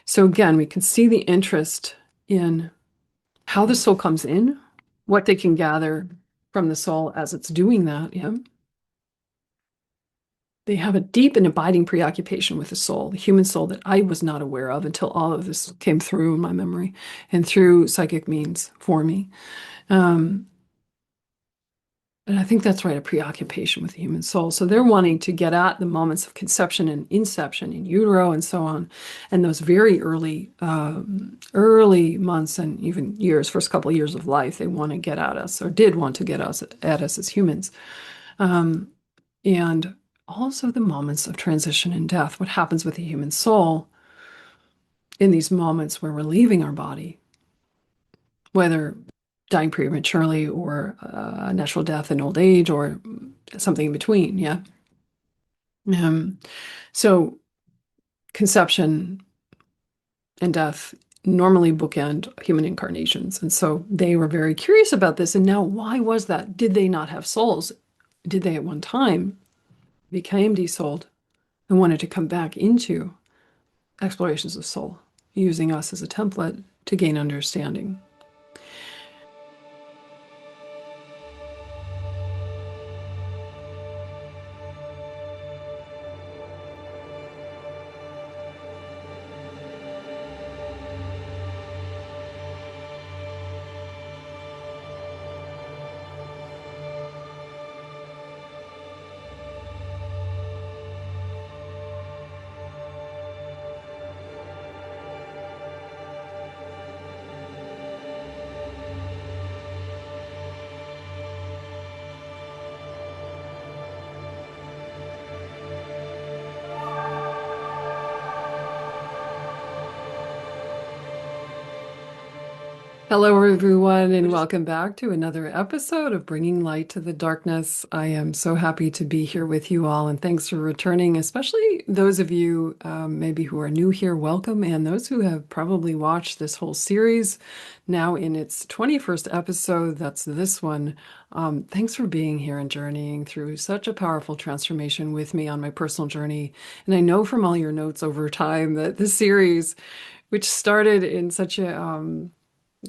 So again, we can see the interest in how the soul comes in, what they can gather from the soul as it's doing that. Yeah. They have a deep and abiding preoccupation with the soul, the human soul that I was not aware of until all of this came through in my memory and through psychic means for me. Um, and I think that's right, a preoccupation with the human soul. So they're wanting to get at the moments of conception and inception in utero and so on, and those very early months and even years, first couple of years of life, they want to get at us or did want to get us at us as humans. Um, and also the moments of transition and death, what happens with the human soul in these moments where we're leaving our body, whether dying prematurely or natural death in old age or something in between. Yeah. Um, so conception and death normally bookend human incarnations. And so they were very curious about this. And now, why was that? Did they not have souls? Did they at one time became desouled and wanted to come back into explorations of soul, using us as a template to gain understanding? Hello, everyone, and welcome back to another episode of Bringing Light to the Darkness. I am so happy to be here with you all, and thanks for returning, especially those of you maybe who are new here, welcome, and those who have probably watched this whole series now in its 21st episode. That's this one. Thanks for being here and journeying through such a powerful transformation with me on my personal journey. And I know from all your notes over time that this series, which started in such a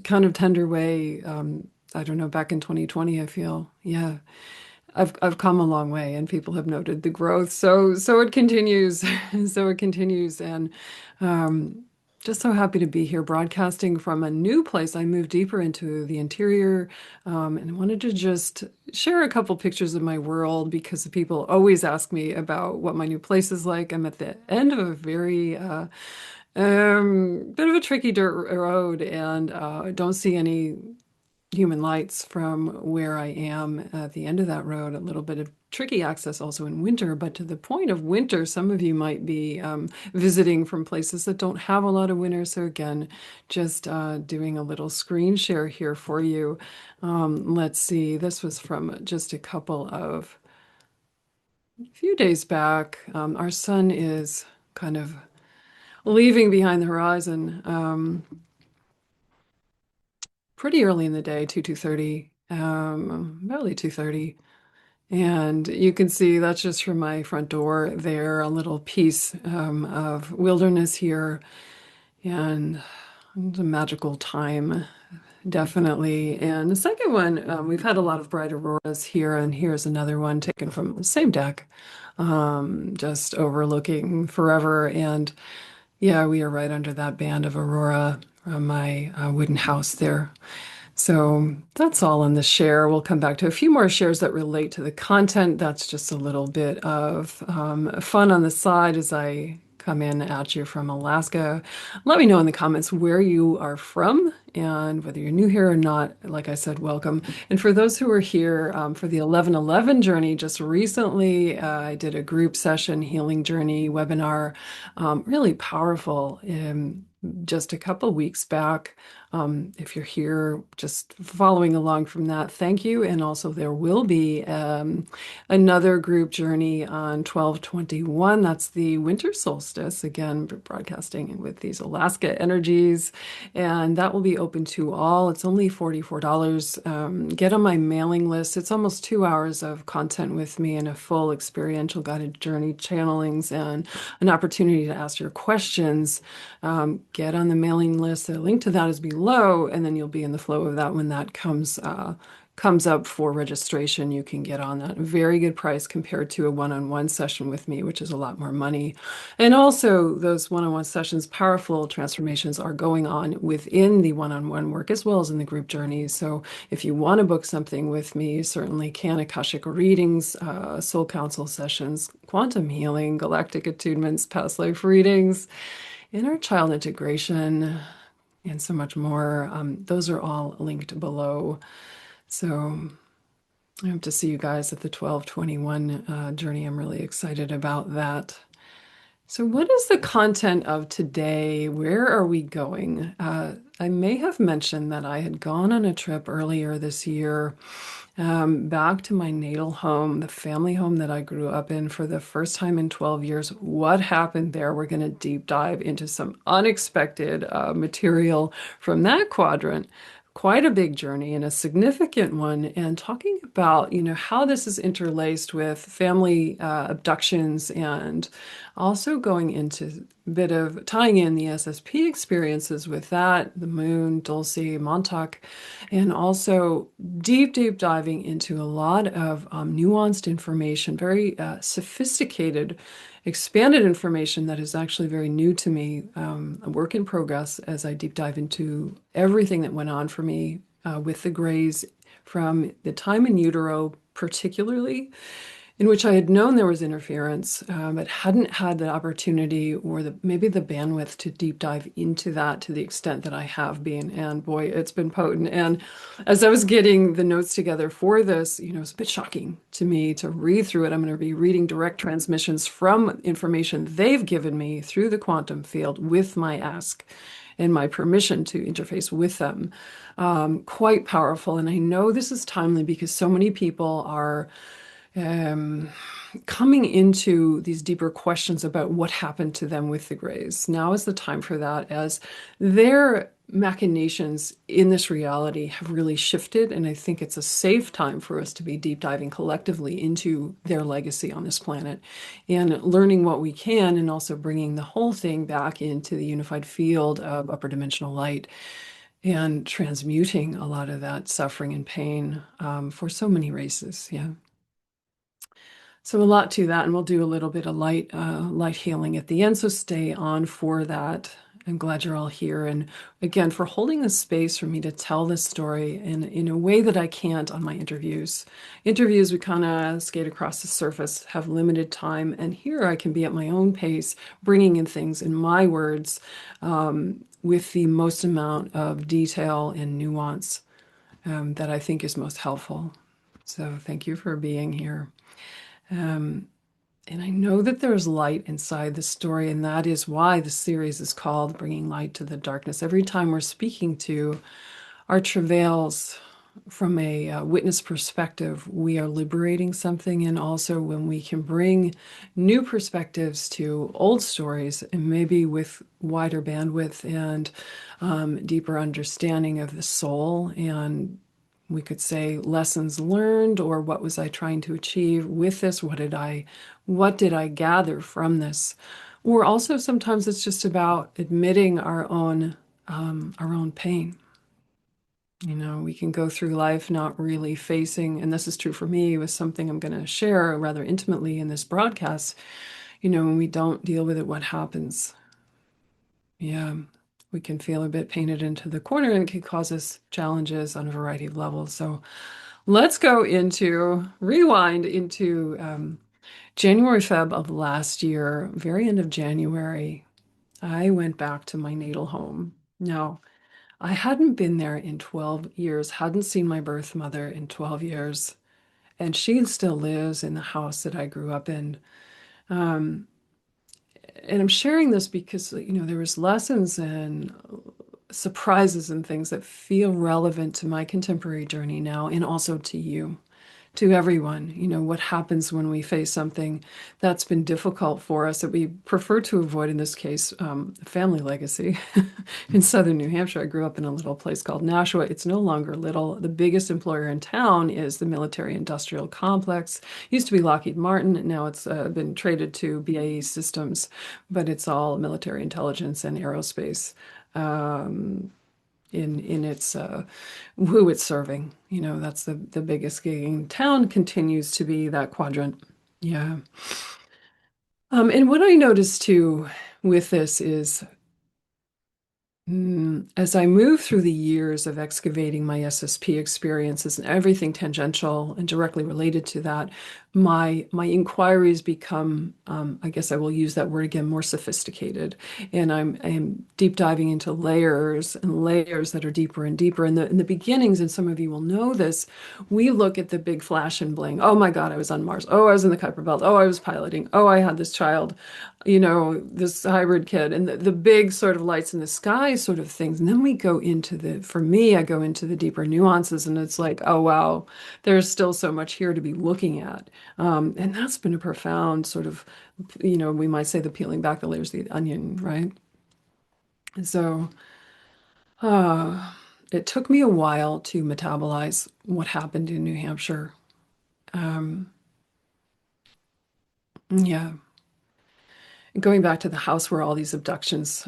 kind of tender way. I don't know, back in 2020, I feel, yeah, I've come a long way, and people have noted the growth. So it continues, so it continues, and um, just so happy to be here, broadcasting from a new place. I moved deeper into the interior, and I wanted to just share a couple pictures of my world because people always ask me about what my new place is like. I'm at the end of a very bit of a tricky dirt road, and I don't see any human lights from where I am at the end of that road. A little bit of tricky access also in winter, but to the point of winter, some of you might be visiting from places that don't have a lot of winter. So again, just doing a little screen share here for you. Let's see, this was from just a few days back. Our sun is kind of leaving behind the horizon pretty early in the day, 2:30, barely 2:30. And you can see that's just from my front door there, a little piece of wilderness here. And it's a magical time, definitely. And the second one, we've had a lot of bright auroras here, and here's another one taken from the same deck, just overlooking forever. And yeah, we are right under that band of aurora from my wooden house there. So that's all in the share. We'll come back to a few more shares that relate to the content. That's just a little bit of fun on the side as I come in at you from Alaska. Let me know in the comments where you are from and whether you're new here or not. Like I said, welcome. And for those who are here for the 1111 journey, just recently I did a group session, healing journey webinar, really powerful. Just a couple weeks back. If you're here just following along from that, thank you. And also there will be another group journey on 12/21. That's the winter solstice. Again, broadcasting with these Alaska energies. And that will be open to all. It's only $44. Get on my mailing list. It's almost 2 hours of content with me and a full experiential guided journey channelings and an opportunity to ask your questions. Get on the mailing list. The link to that is below, and then you'll be in the flow of that when that comes up for registration. You can get on that. Very good price compared to a one-on-one session with me, which is a lot more money. And also those one-on-one sessions, powerful transformations are going on within the one-on-one work as well as in the group journeys. So if you want to book something with me, you certainly can. Akashic readings, soul council sessions, quantum healing, galactic attunements, past life readings, inner child integration, and so much more. Those are all linked below. So I hope to see you guys at the 1221 journey. I'm really excited about that. So what is the content of today? Where are we going? I may have mentioned that I had gone on a trip earlier this year back to my natal home, the family home that I grew up in for the first time in 12 years. What happened there? We're going to deep dive into some unexpected material from that quadrant. Quite a big journey and a significant one, and talking about, how this is interlaced with family abductions, and also going into a bit of tying in the SSP experiences with that, the moon, Dulce, Montauk, and also deep diving into a lot of nuanced information, very sophisticated, expanded information that is actually very new to me, a work in progress as I deep dive into everything that went on for me with the grays from the time in utero, particularly, in which I had known there was interference, but hadn't had the opportunity or maybe the bandwidth to deep dive into that to the extent that I have been. And boy, it's been potent. And as I was getting the notes together for this, it's a bit shocking to me to read through it. I'm going to be reading direct transmissions from information they've given me through the quantum field with my ask and my permission to interface with them. Quite powerful. And I know this is timely because so many people are coming into these deeper questions about what happened to them with the grays. Now is the time for that, as their machinations in this reality have really shifted, and I think it's a safe time for us to be deep diving collectively into their legacy on this planet and learning what we can, and also bringing the whole thing back into the unified field of upper dimensional light and transmuting a lot of that suffering and pain for so many races. Yeah. So a lot to that, and we'll do a little bit of light healing at the end. So stay on for that. I'm glad you're all here, and again for holding the space for me to tell this story in a way that I can't on my interviews. Interviews, we kind of skate across the surface, have limited time, and here I can be at my own pace, bringing in things in my words with the most amount of detail and nuance that I think is most helpful. So thank you for being here. And I know that there's light inside the story, and that is why the series is called Bringing Light to the Darkness. Every time we're speaking to our travails from a witness perspective, we are liberating something. And also when we can bring new perspectives to old stories, and maybe with wider bandwidth and deeper understanding of the soul, and we could say lessons learned, or what was I trying to achieve with this? What did I gather from this? Or also sometimes it's just about admitting our own pain. We can go through life not really facing, and this is true for me with something I'm going to share rather intimately in this broadcast. When we don't deal with it, what happens? Yeah, we can feel a bit painted into the corner, and it can cause us challenges on a variety of levels. So let's rewind into January, Feb of last year, very end of January. I went back to my natal home. Now, I hadn't been there in 12 years, hadn't seen my birth mother in 12 years, and she still lives in the house that I grew up in. And I'm sharing this because, there was lessons and surprises and things that feel relevant to my contemporary journey now, and also to you, to everyone. What happens when we face something that's been difficult for us that we prefer to avoid, in this case, family legacy. In southern New Hampshire, I grew up in a little place called Nashua. It's no longer little. The biggest employer in town is the military industrial complex. Used to be Lockheed Martin. Now it's been traded to BAE Systems, but it's all military intelligence and aerospace. Um, in its who it's serving. That's the biggest gigging. Town continues to be that quadrant. Yeah. And what I noticed too with this is as I move through the years of excavating my SSP experiences and everything tangential and directly related to that, my inquiries become, I guess I will use that word again, more sophisticated. And I'm deep diving into layers and layers that are deeper and deeper. In the beginnings, and some of you will know this, we look at the big flash and bling. Oh my God, I was on Mars. Oh, I was in the Kuiper Belt. Oh, I was piloting. Oh, I had this child, this hybrid kid, and the big sort of lights in the sky sort of things. And then we go into for me, I go into the deeper nuances, and it's like, oh, wow, there's still so much here to be looking at. And that's been a profound sort of, we might say the peeling back the layers of the onion, right? And so, uh, it took me a while to metabolize what happened in New Hampshire. Um, yeah. Going back to the house where all these abductions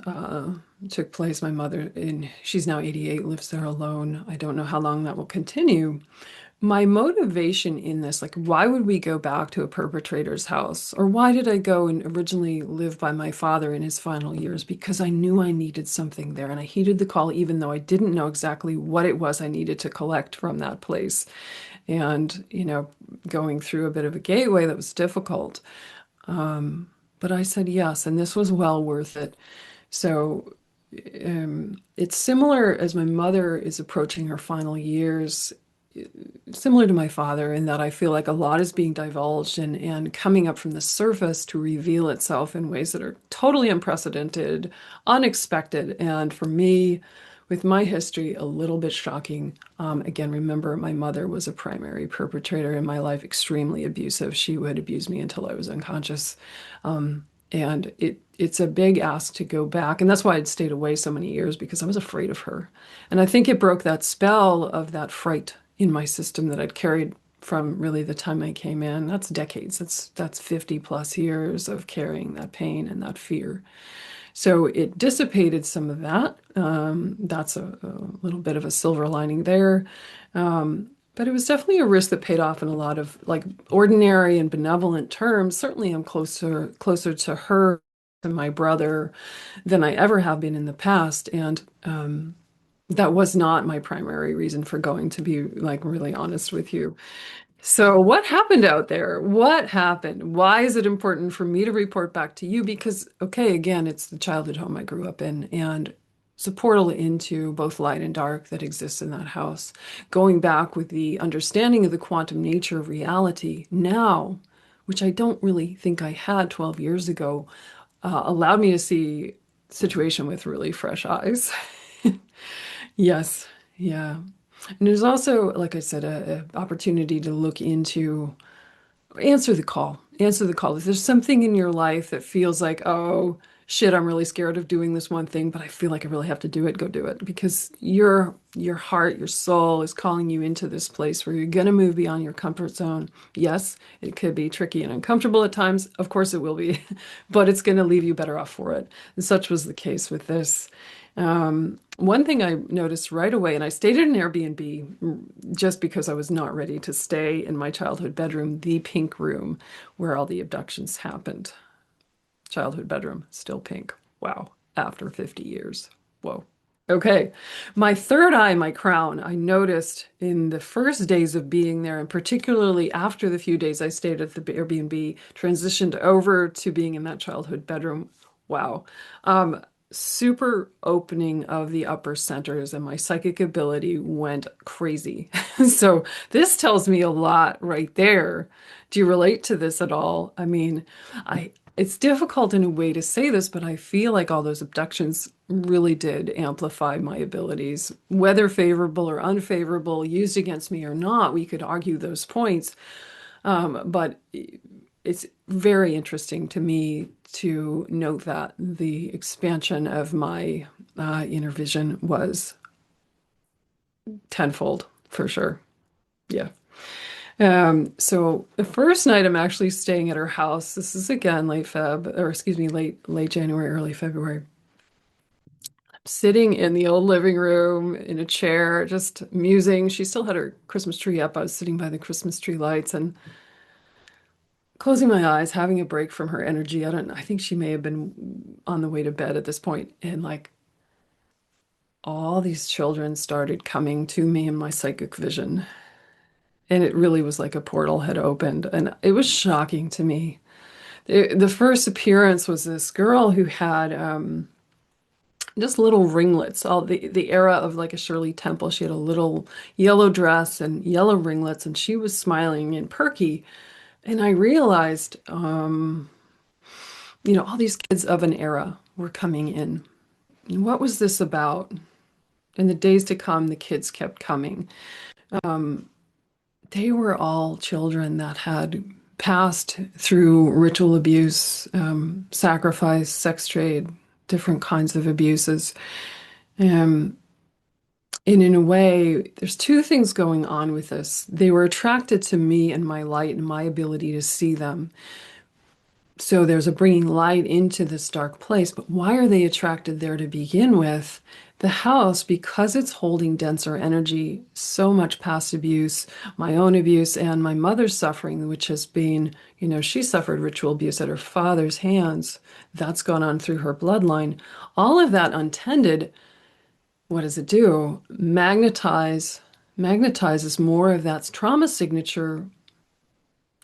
took place, my mother, she's now 88, lives there alone. I don't know how long that will continue. My motivation in this, like, why would we go back to a perpetrator's house? Or why did I go and originally live by my father in his final years? Because I knew I needed something there. And I heeded the call, even though I didn't know exactly what it was I needed to collect from that place. And, going through a bit of a gateway that was difficult. But I said yes, and this was well worth it. So it's similar as my mother is approaching her final years, similar to my father, in that I feel like a lot is being divulged and coming up from the surface to reveal itself in ways that are totally unprecedented, unexpected, and for me, with my history, a little bit shocking. Again, remember, my mother was a primary perpetrator in my life, extremely abusive. She would abuse me until I was unconscious. And it's a big ask to go back. And that's why I'd stayed away so many years, because I was afraid of her. And I think it broke that spell of that fright in my system that I'd carried from really the time I came in. That's decades. That's 50 plus years of carrying that pain and that fear. So it dissipated some of that. That's a little bit of a silver lining there. But it was definitely a risk that paid off in a lot of like ordinary and benevolent terms. Certainly I'm closer to her and my brother than I ever have been in the past. And that was not my primary reason for going, to be like really honest with you. So, what happened out there? What happened? Why is it important for me to report back to you? Because, okay, again, it's the childhood home I grew up in, and it's a portal into both light and dark that exists in that house. Going back with the understanding of the quantum nature of reality now, which I don't really think I had 12 years ago, allowed me to see the situation with really fresh eyes. Yes, yeah. And there's also, like I said, a opportunity to look into, answer the call. Answer the call. If there's something in your life that feels like, oh, shit, I'm really scared of doing this one thing, but I feel like I really have to do it, go do it. Because your heart, your soul is calling you into this place where you're going to move beyond your comfort zone. Yes, it could be tricky and uncomfortable at times. Of course it will be, but it's going to leave you better off for it. And such was the case with this. One thing I noticed right away, and I stayed in an Airbnb just because I was not ready to stay in my childhood bedroom, the pink room where all the abductions happened. Childhood bedroom, still pink. Wow. After 50 years. Whoa. Okay. My third eye, my crown, I noticed in the first days of being there, and particularly after the few days I stayed at the Airbnb, transitioned over to being in that childhood bedroom. Wow. Super opening of the upper centers, and my psychic ability went crazy. So this tells me a lot right there. Do you relate to this at all? I mean, it's difficult in a way to say this, but I feel like all those abductions really did amplify my abilities, whether favorable or unfavorable, used against me or not. We could argue those points. But it's very interesting to me to note that the expansion of my inner vision was tenfold for sure. Yeah. So the first night I'm actually staying at her house. This is again late Feb, or excuse me, late January, early February. Sitting in the old living room in a chair, just musing. She still had her Christmas tree up. I was sitting by the Christmas tree lights and closing my eyes, having a break from her energy. I think she may have been on the way to bed at this point, and like all these children started coming to me in my psychic vision. And it really was like a portal had opened, and it was shocking to me. The first appearance was this girl who had just little ringlets, all the era of like a Shirley Temple. She had a little yellow dress and yellow ringlets, and she was smiling and perky. And I realized, all these kids of an era were coming in. And what was this about? In the days to come, the kids kept coming. They were all children that had passed through ritual abuse, sacrifice, sex trade, different kinds of abuses. Um, and in a way, there's two things going on with this. They were attracted to me and my light and my ability to see them. So there's a bringing light into this dark place. But why are they attracted there to begin with? The house, because it's holding denser energy, so much past abuse, my own abuse, and my mother's suffering, which has been, she suffered ritual abuse at her father's hands. That's gone on through her bloodline. All of that untended, what does it do? Magnetizes more of that trauma signature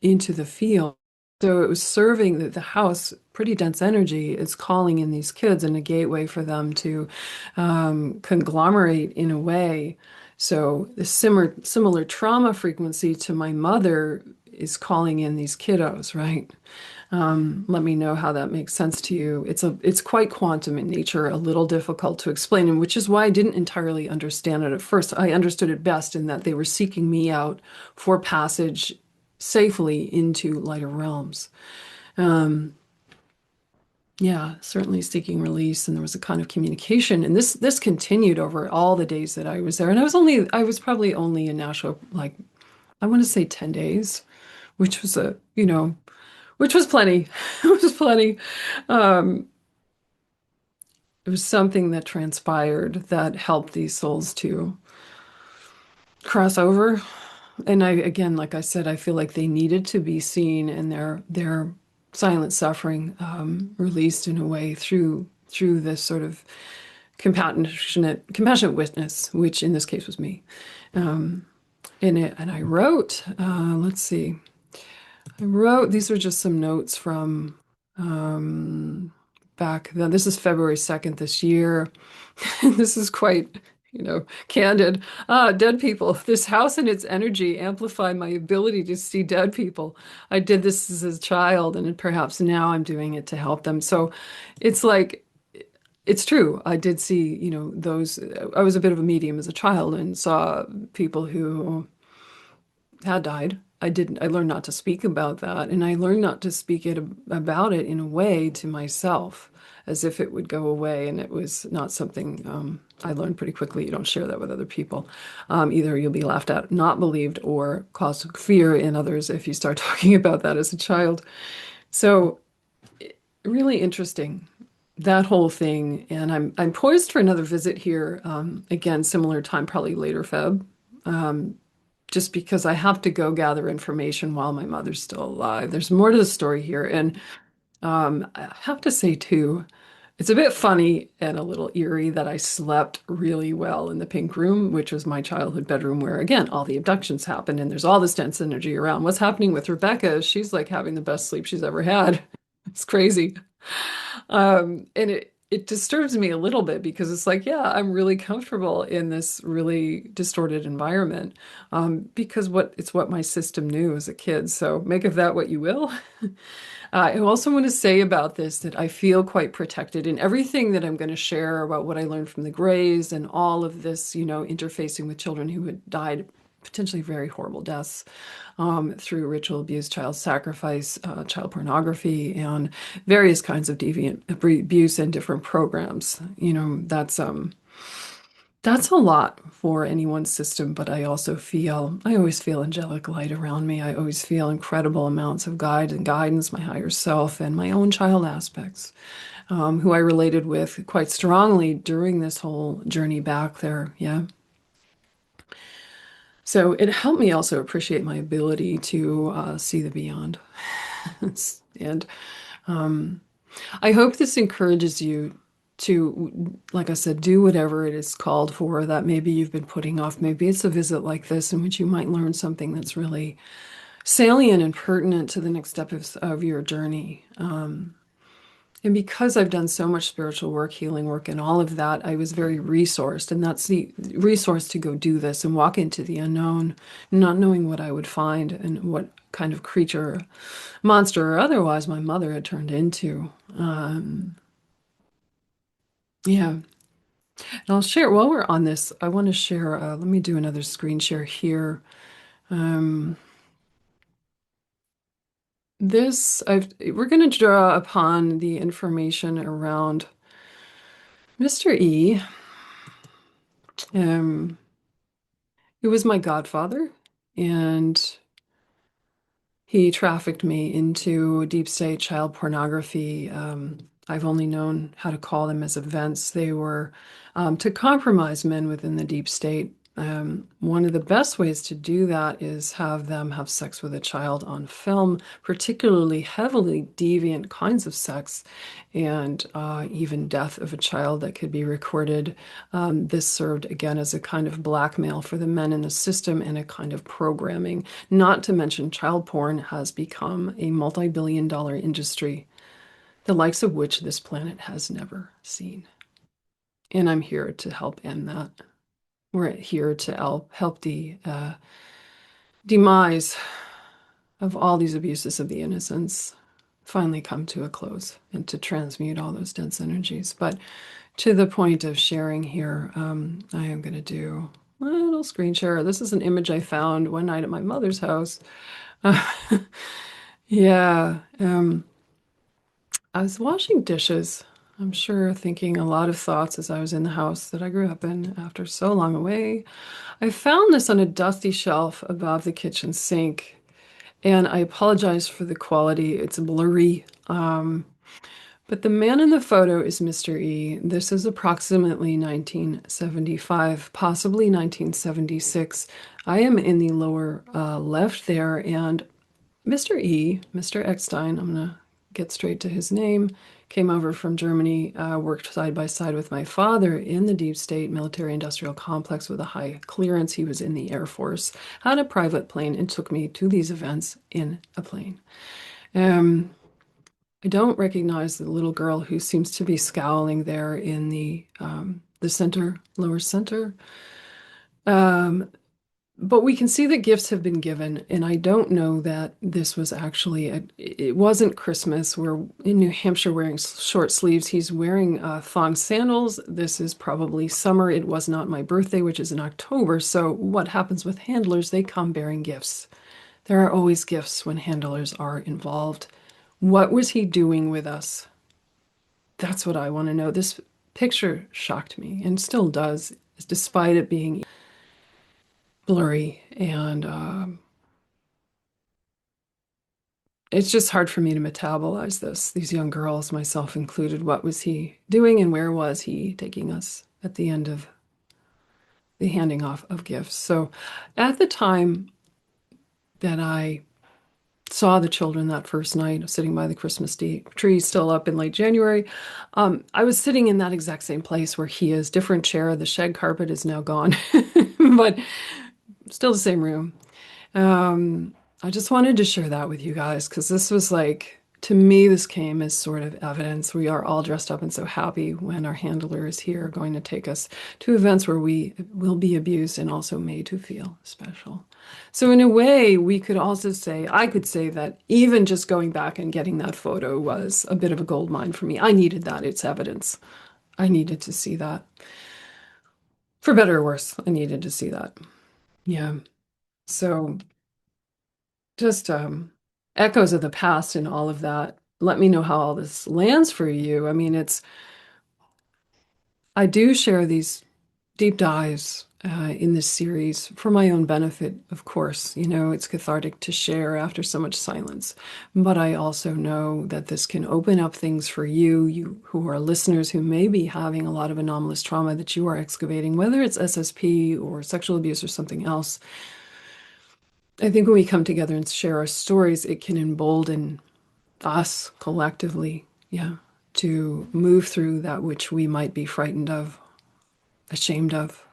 into the field. So it was serving the house, pretty dense energy. It's calling in these kids and a gateway for them to conglomerate in a way. So the similar trauma frequency to my mother is calling in these kiddos, right? Let me know how that makes sense to you. It's quite quantum in nature, a little difficult to explain, and which is why I didn't entirely understand it at first. I understood it best in that they were seeking me out for passage safely into lighter realms. Yeah, certainly seeking release, and there was a kind of communication, and this continued over all the days that I was there. And I was probably only in Nashua, like I want to say 10 days, which was which was plenty. It was plenty. Um, it was something that transpired that helped these souls to cross over. And again, like I said, I feel like they needed to be seen and their silent suffering released in a way through this sort of compassionate witness, which in this case was me. And I wrote, let's see, these are just some notes from back then. This is February 2nd this year. This is quite, candid. Dead people. This house and its energy amplify my ability to see dead people. I did this as a child, and perhaps now I'm doing it to help them. So it's like, it's true. I did see, I was a bit of a medium as a child and saw people who had died. I learned not to speak about that, and I learned not to speak about it in a way to myself, as if it would go away, and it was not something I learned pretty quickly. You don't share that with other people. Either you'll be laughed at, not believed, or cause fear in others if you start talking about that as a child. So really interesting, that whole thing. And I'm poised for another visit here. Again, similar time, probably later Feb. Just because I have to go gather information while my mother's still alive. There's more to the story here. And I have to say, too, it's a bit funny and a little eerie that I slept really well in the pink room, which was my childhood bedroom where, again, all the abductions happened and there's all this dense energy around. What's happening with Rebecca is she's like having the best sleep she's ever had. It's crazy. And it disturbs me a little bit because it's like, yeah, I'm really comfortable in this really distorted environment, because it's what my system knew as a kid. So make of that what you will. I also want to say about this that I feel quite protected in everything that I'm going to share about what I learned from the Greys and all of this, interfacing with children who had died potentially very horrible deaths, through ritual abuse, child sacrifice, child pornography, and various kinds of deviant abuse and different programs. That's a lot for anyone's system, but I always feel angelic light around me. I always feel incredible amounts of guide and guidance, my higher self, and my own child aspects, who I related with quite strongly during this whole journey back there. Yeah. So it helped me also appreciate my ability to see the beyond. And I hope this encourages you to, like I said, do whatever it is called for that maybe you've been putting off. Maybe it's a visit like this in which you might learn something that's really salient and pertinent to the next step of your journey. And because I've done so much spiritual work, healing work, and all of that, I was very resourced. And that's the resource to go do this and walk into the unknown, not knowing what I would find and what kind of creature, monster, or otherwise my mother had turned into. Yeah. And I'll share, while we're on this, I want to share, let me do another screen share here. Um, we're going to draw upon the information around Mr. E. Um, He was my godfather, and he trafficked me into deep state child pornography. I've only known how to call them as events. They were to compromise men within the deep state. One of the best ways to do that is have them have sex with a child on film, particularly heavily deviant kinds of sex, and even death of a child that could be recorded. This served again as a kind of blackmail for the men in the system and a kind of programming. Not to mention, child porn has become a multi-billion-dollar industry, the likes of which this planet has never seen. And I'm here to help end that. We're here to help the demise of all these abuses of the innocence finally come to a close and to transmute all those dense energies. But to the point of sharing here, I am going to do a little screen share. This is an image I found one night at my mother's house. Yeah, I was washing dishes. I'm sure thinking a lot of thoughts as I was in the house that I grew up in after so long away. I found this on a dusty shelf above the kitchen sink, and I apologize for the quality. It's blurry. But the man in the photo is Mr. E. This is approximately 1975, possibly 1976. I am in the lower left there, and Mr. E, Mr. Eckstein, I'm going to get straight to his name, came over from Germany, worked side by side with my father in the deep state military industrial complex with a high clearance. He was in the Air Force, had a private plane, and took me to these events in a plane. I don't recognize the little girl who seems to be scowling there in the center, lower center. But we can see that gifts have been given, and I don't know that this was actually it wasn't Christmas. We're in New Hampshire wearing short sleeves. He's wearing thong sandals. This is probably summer. It was not my birthday, which is in October. So what happens with handlers? They come bearing gifts. There are always gifts when handlers are involved. What was he doing with us? That's what I want to know. This picture shocked me and still does, despite it being blurry. And it's just hard for me to metabolize this. These young girls, myself included, what was he doing and where was he taking us at the end of the handing off of gifts? So at the time that I saw the children that first night, sitting by the Christmas tree, still up in late January. I was sitting in that exact same place where he is, different chair. The shag carpet is now gone, but still the same room. I just wanted to share that with you guys because this was like To me, this came as sort of evidence. We are all dressed up and so happy when our handler is here, going to take us to events where we will be abused and also made to feel special. So, in a way, we could also say, I could say that even just going back and getting that photo was a bit of a gold mine for me. I needed that. It's evidence. I needed to see that. For better or worse, I needed to see that. Yeah. So, just echoes of the past and all of that. Let me know how all this lands for you. I mean, I do share these deep dives in this series for my own benefit, of course. You know, it's cathartic to share after so much silence. But I also know that this can open up things for you, you who are listeners who may be having a lot of anomalous trauma that you are excavating, whether it's SSP or sexual abuse or something else. I think when we come together and share our stories, it can embolden us collectively, yeah, to move through that which we might be frightened of, ashamed of,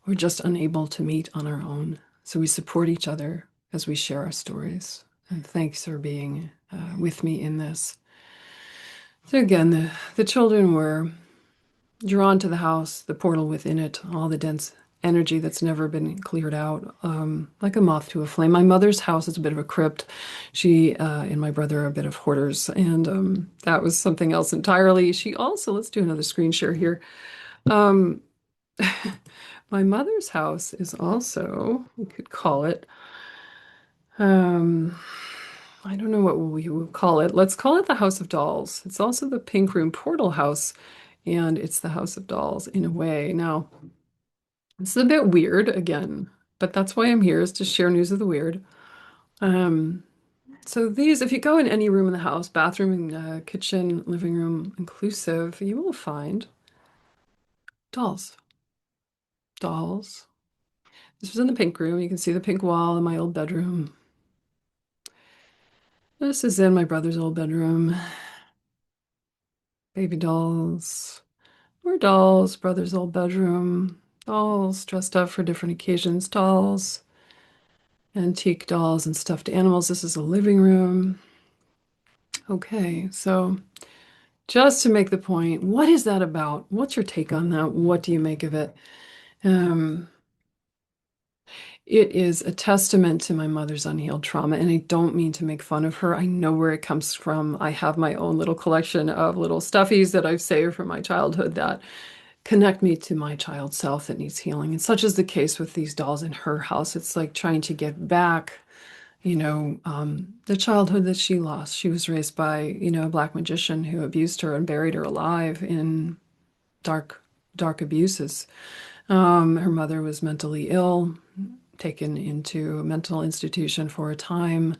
or just unable to meet on our own. So we support each other as we share our stories. And thanks for being with me in this. So again, the children were drawn to the house, the portal within it, all the dense energy that's never been cleared out, like a moth to a flame. My mother's house is a bit of a crypt. She and my brother are a bit of hoarders, and that was something else entirely. She also, let's do another screen share here. Um, my mother's house is also, we could call it, um, I don't know what we would call it. Let's call it the House of Dolls. It's also the Pink Room Portal House, and it's the House of Dolls in a way. Now, it's a bit weird again, but that's why I'm here, is to share news of the weird. Um, so these, if you go in any room in the house, bathroom and kitchen, living room inclusive, you will find dolls. Dolls. This was in the pink room. You can see the pink wall in my old bedroom. This is in my brother's old bedroom. Baby dolls. More dolls, brother's old bedroom. Dolls dressed up for different occasions. Dolls. Antique dolls and stuffed animals. This is a living room. Okay, so just to make the point, what is that about? What's your take on that? What do you make of it? Um, it is a testament to my mother's unhealed trauma, and I don't mean to make fun of her. I know where it comes from. I have my own little collection of little stuffies that I've saved from my childhood that connect me to my child self that needs healing. And such is the case with these dolls in her house. It's like trying to get back, the childhood that she lost. She was raised by, a black magician who abused her and buried her alive in dark, dark abuses. Her mother was mentally ill, taken into a mental institution for a time.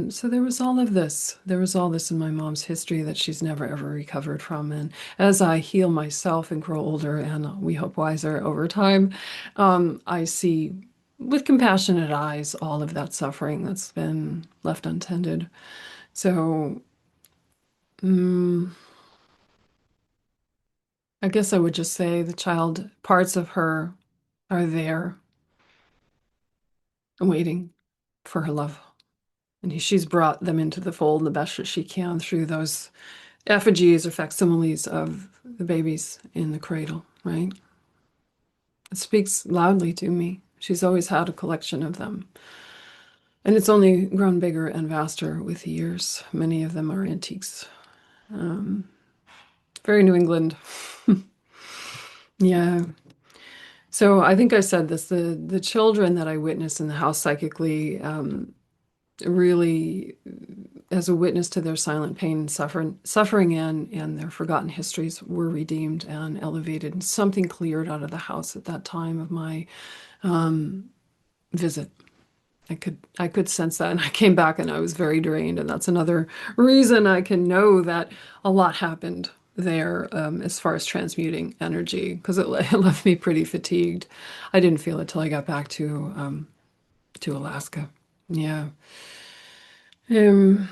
So there was all of this. There was all this in my mom's history that she's never ever recovered from. And as I heal myself and grow older and we hope wiser over time, I see with compassionate eyes all of that suffering that's been left untended. So I guess I would just say the child parts of her are there waiting for her love. And she's brought them into the fold the best that she can through those effigies or facsimiles of the babies in the cradle, right? It speaks loudly to me. She's always had a collection of them. And it's only grown bigger and vaster with years. Many of them are antiques. Very New England. Yeah. So I think I said this, the children that I witnessed in the house psychically really as a witness to their silent pain and suffering and their forgotten histories were redeemed and elevated. And something cleared out of the house at that time of my visit. I could sense that, and I came back and I was very drained, and that's another reason I can know that a lot happened there as far as transmuting energy, because it left me pretty fatigued. I didn't feel it till I got back to Alaska. Yeah. Um,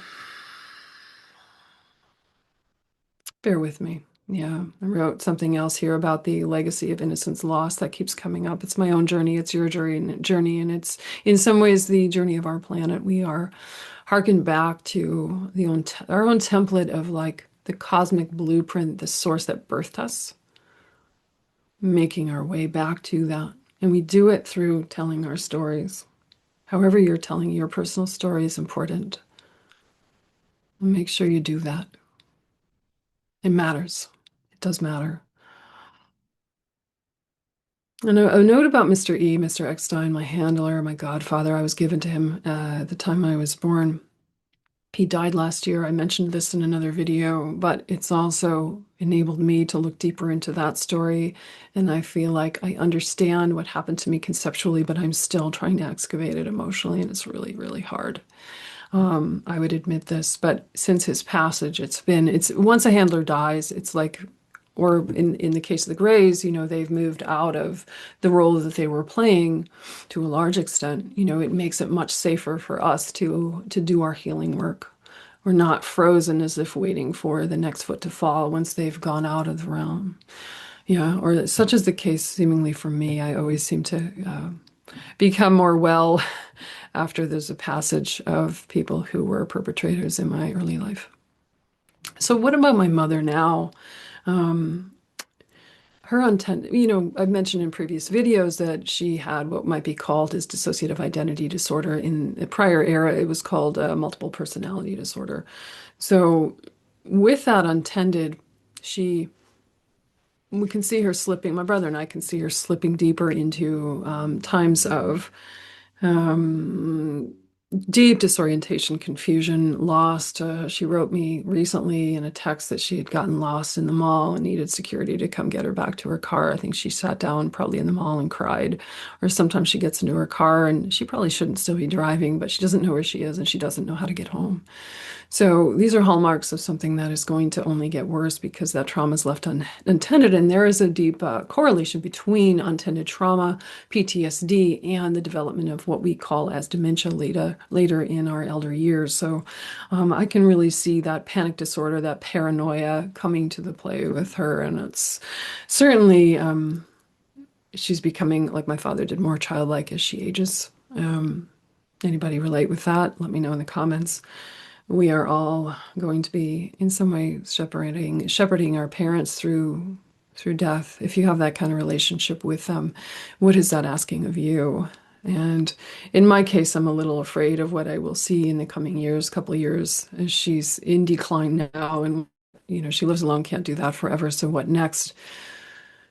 Bear with me. Yeah, I wrote something else here about the legacy of innocence lost that keeps coming up. It's my own journey, it's your journey, and it's in some ways the journey of our planet. We are harkened back to our own template of like the cosmic blueprint, the source that birthed us, making our way back to that. And we do it through telling our stories. However, you're telling your personal story is important. Make sure you do that. It matters. It does matter. And a note about Mr. E, Mr. Eckstein, my handler, my godfather, I was given to him at the time I was born. He died last year. I mentioned this in another video, but it's also enabled me to look deeper into that story. And I feel like I understand what happened to me conceptually, but I'm still trying to excavate it emotionally, and it's really, really hard. I would admit this, but since his passage, it's once a handler dies, it's like, or in the case of the Greys, they've moved out of the role that they were playing to a large extent. It makes it much safer for us to do our healing work. We're not frozen as if waiting for the next foot to fall once they've gone out of the realm. Yeah, or such is the case seemingly for me. I always seem to become more well after there's a passage of people who were perpetrators in my early life. So what about my mother now? Um, Her intent, I've mentioned in previous videos that she had what might be called as dissociative identity disorder. In a prior era, it was called multiple personality disorder. So with that untended, she we can see her slipping, my brother and I can see her slipping deeper into times of um, deep disorientation, confusion, lost. She wrote me recently in a text that she had gotten lost in the mall and needed security to come get her back to her car. I think she sat down probably in the mall and cried. Or sometimes she gets into her car and she probably shouldn't still be driving, but she doesn't know where she is and she doesn't know how to get home. So these are hallmarks of something that is going to only get worse because that trauma is left untended. And there is a deep correlation between untended trauma, PTSD, and the development of what we call as dementia later in our elder years. So I can really see that panic disorder, that paranoia coming to the play with her. And it's certainly, she's becoming, like my father did, more childlike as she ages. Anybody relate with that? Let me know in the comments. We are all going to be in some way shepherding our parents through death. If you have that kind of relationship with them, what is that asking of you? And in my case, I'm a little afraid of what I will see in the coming years, couple of years, as she's in decline now, and she lives alone, can't do that forever. So what next?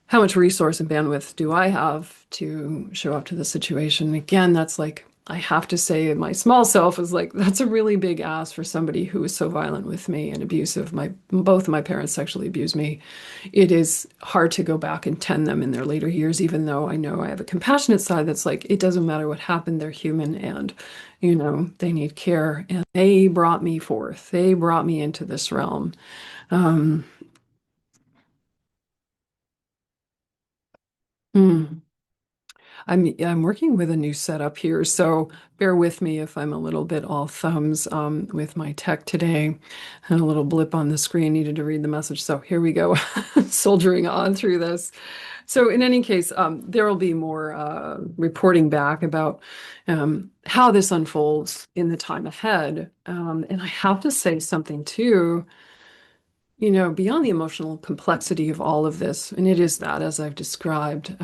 How much resource and bandwidth do I have to show up to the situation? Again, that's like, I have to say, my small self is like, that's a really big ask for somebody who was so violent with me and abusive. Both of my parents sexually abused me. It is hard to go back and tend them in their later years, even though I know I have a compassionate side that's like, it doesn't matter what happened, they're human and, they need care. And they brought me forth. They brought me into this realm. Um, hmm. I'm working with a new setup here, so bear with me if I'm a little bit all thumbs with my tech today. And a little blip on the screen needed to read the message. So here we go, soldiering on through this. So in any case, there will be more reporting back about how this unfolds in the time ahead. And I have to say something too, beyond the emotional complexity of all of this, and it is that, as I've described.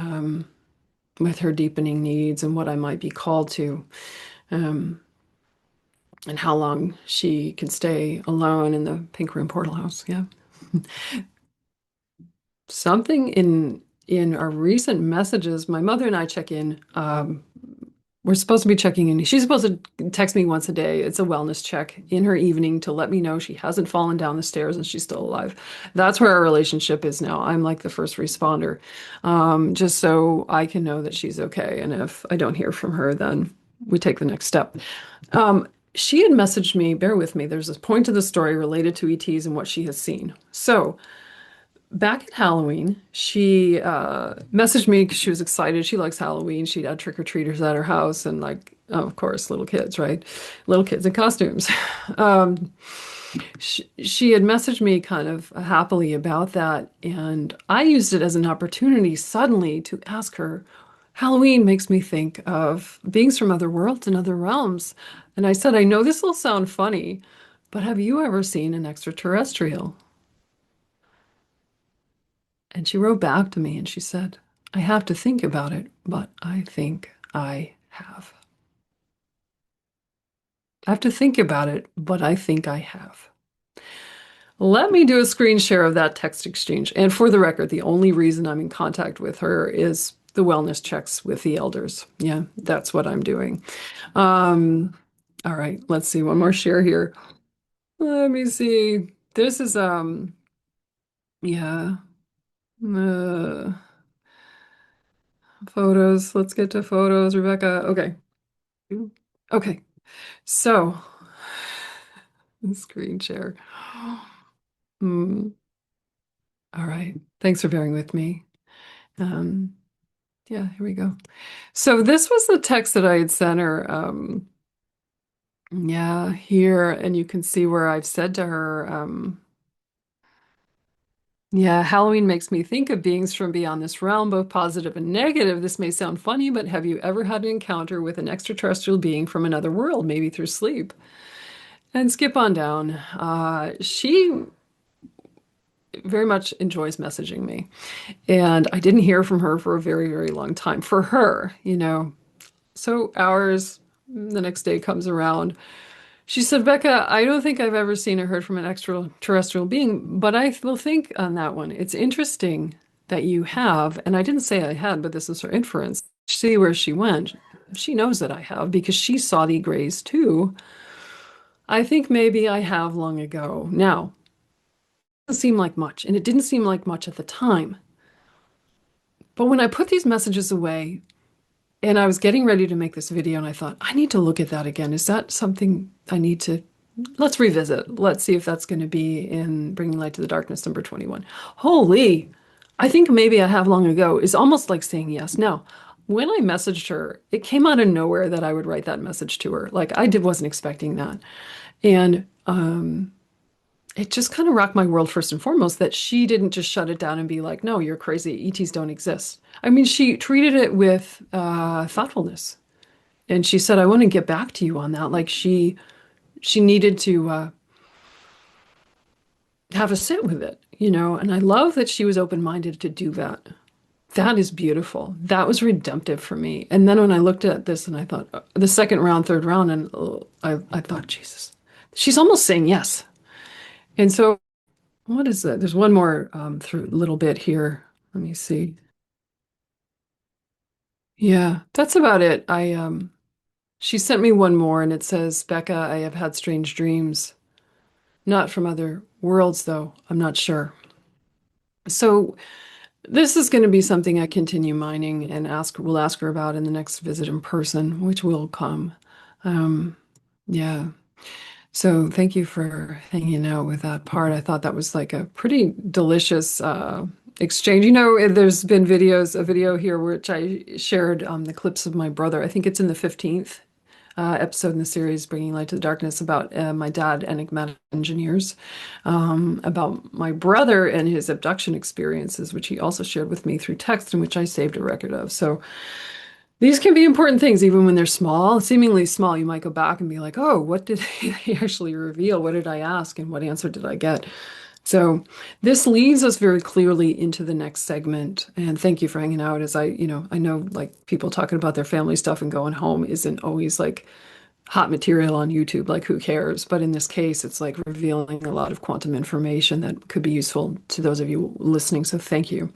With her deepening needs and what I might be called to, um, and how long she can stay alone in the pink room portal house. Yeah. Something in our recent messages, my mother and I check in. We're supposed to be checking in. She's supposed to text me once a day. It's a wellness check in her evening to let me know she hasn't fallen down the stairs and she's still alive. That's where our relationship is now. I'm like the first responder, just so I can know that she's okay. And if I don't hear from her, then we take the next step. She had messaged me, bear with me, there's this point of the story related to ETs and what she has seen. So back at Halloween, she messaged me because she was excited. She likes Halloween. She'd had trick-or-treaters at her house and like, oh, of course, little kids, right? Little kids in costumes. Um, She had messaged me kind of happily about that, and I used it as an opportunity suddenly to ask her, Halloween makes me think of beings from other worlds and other realms. And I said, I know this will sound funny, but have you ever seen an extraterrestrial? And she wrote back to me and she said, I have to think about it, but I think I have. I have to think about it, but I think I have. Let me do a screen share of that text exchange. And for the record, the only reason I'm in contact with her is the wellness checks with the elders. Yeah, that's what I'm doing. Um, all right, let's see one more share here. Let me see. This is yeah, uh, photos. Let's get to photos, Rebecca. Okay. Okay. So, screen share. Hmm. All right. Thanks for bearing with me. Um, yeah, here we go. So this was the text that I had sent her. Yeah, here, and you can see where I've said to her, yeah, Halloween makes me think of beings from beyond this realm, both positive and negative. This may sound funny, but have you ever had an encounter with an extraterrestrial being from another world, maybe through sleep? And skip on down. She very much enjoys messaging me. And I didn't hear from her for a very, very long time. For her, So hours, the next day comes around. She said, Becca, I don't think I've ever seen or heard from an extraterrestrial being, but I will think on that one. It's interesting that you have, and I didn't say I had, but this is her inference. See where she went. She knows that I have because she saw the grays too. I think maybe I have long ago. Now, it doesn't seem like much, and it didn't seem like much at the time. But when I put these messages away, and I was getting ready to make this video, and I thought, I need to look at that again. Is that something I need to let's revisit. Let's see if that's going to be in Bringing Light to the Darkness, number 21. Holy, I think maybe I have long ago is almost like saying yes. Now, when I messaged her, it came out of nowhere that I would write that message to her. Like wasn't expecting that. And it just kind of rocked my world first and foremost that she didn't just shut it down and be like, no, you're crazy. ETs don't exist. I mean, she treated it with thoughtfulness. And she said, I want to get back to you on that. Like she needed to have a sit with it. And I love that she was open-minded to do that. That is beautiful. That was redemptive for me. And then when I looked at this and I thought the second round, third round, and I thought, Jesus, she's almost saying yes. And so what is that? There's one more through little bit here. Let me see. Yeah, that's about it. She sent me one more and it says, Becca, I have had strange dreams. Not from other worlds, though. I'm not sure. So this is going to be something I continue mining and we'll ask her about in the next visit in person, which will come. Um, yeah. So thank you for hanging out with that part. I thought that was like a pretty delicious exchange. There's been a video here which I shared the clips of my brother. I think it's in the 15th episode in the series, Bringing Light to the Darkness, about my dad, enigmatic engineers, about my brother and his abduction experiences, which he also shared with me through text and which I saved a record of. So these can be important things, even when they're small, seemingly small. You might go back and be like, oh, what did he actually reveal? What did I ask? And what answer did I get? So this leads us very clearly into the next segment. And thank you for hanging out as I know like people talking about their family stuff and going home isn't always like hot material on YouTube, like who cares? But in this case, it's like revealing a lot of quantum information that could be useful to those of you listening. So thank you.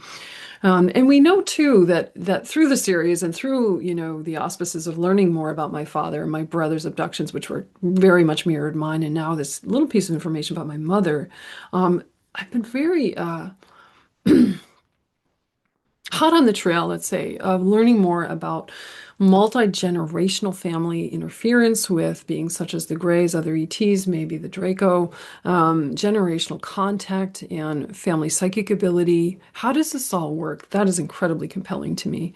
And we know too that through the series and through, the auspices of learning more about my father and my brother's abductions, which were very much mirrored mine, and now this little piece of information about my mother, I've been very hot on the trail, let's say, of learning more about multi-generational family interference with beings such as the Greys, other ETs, maybe the Draco, generational contact and family psychic ability. How does this all work? That is incredibly compelling to me.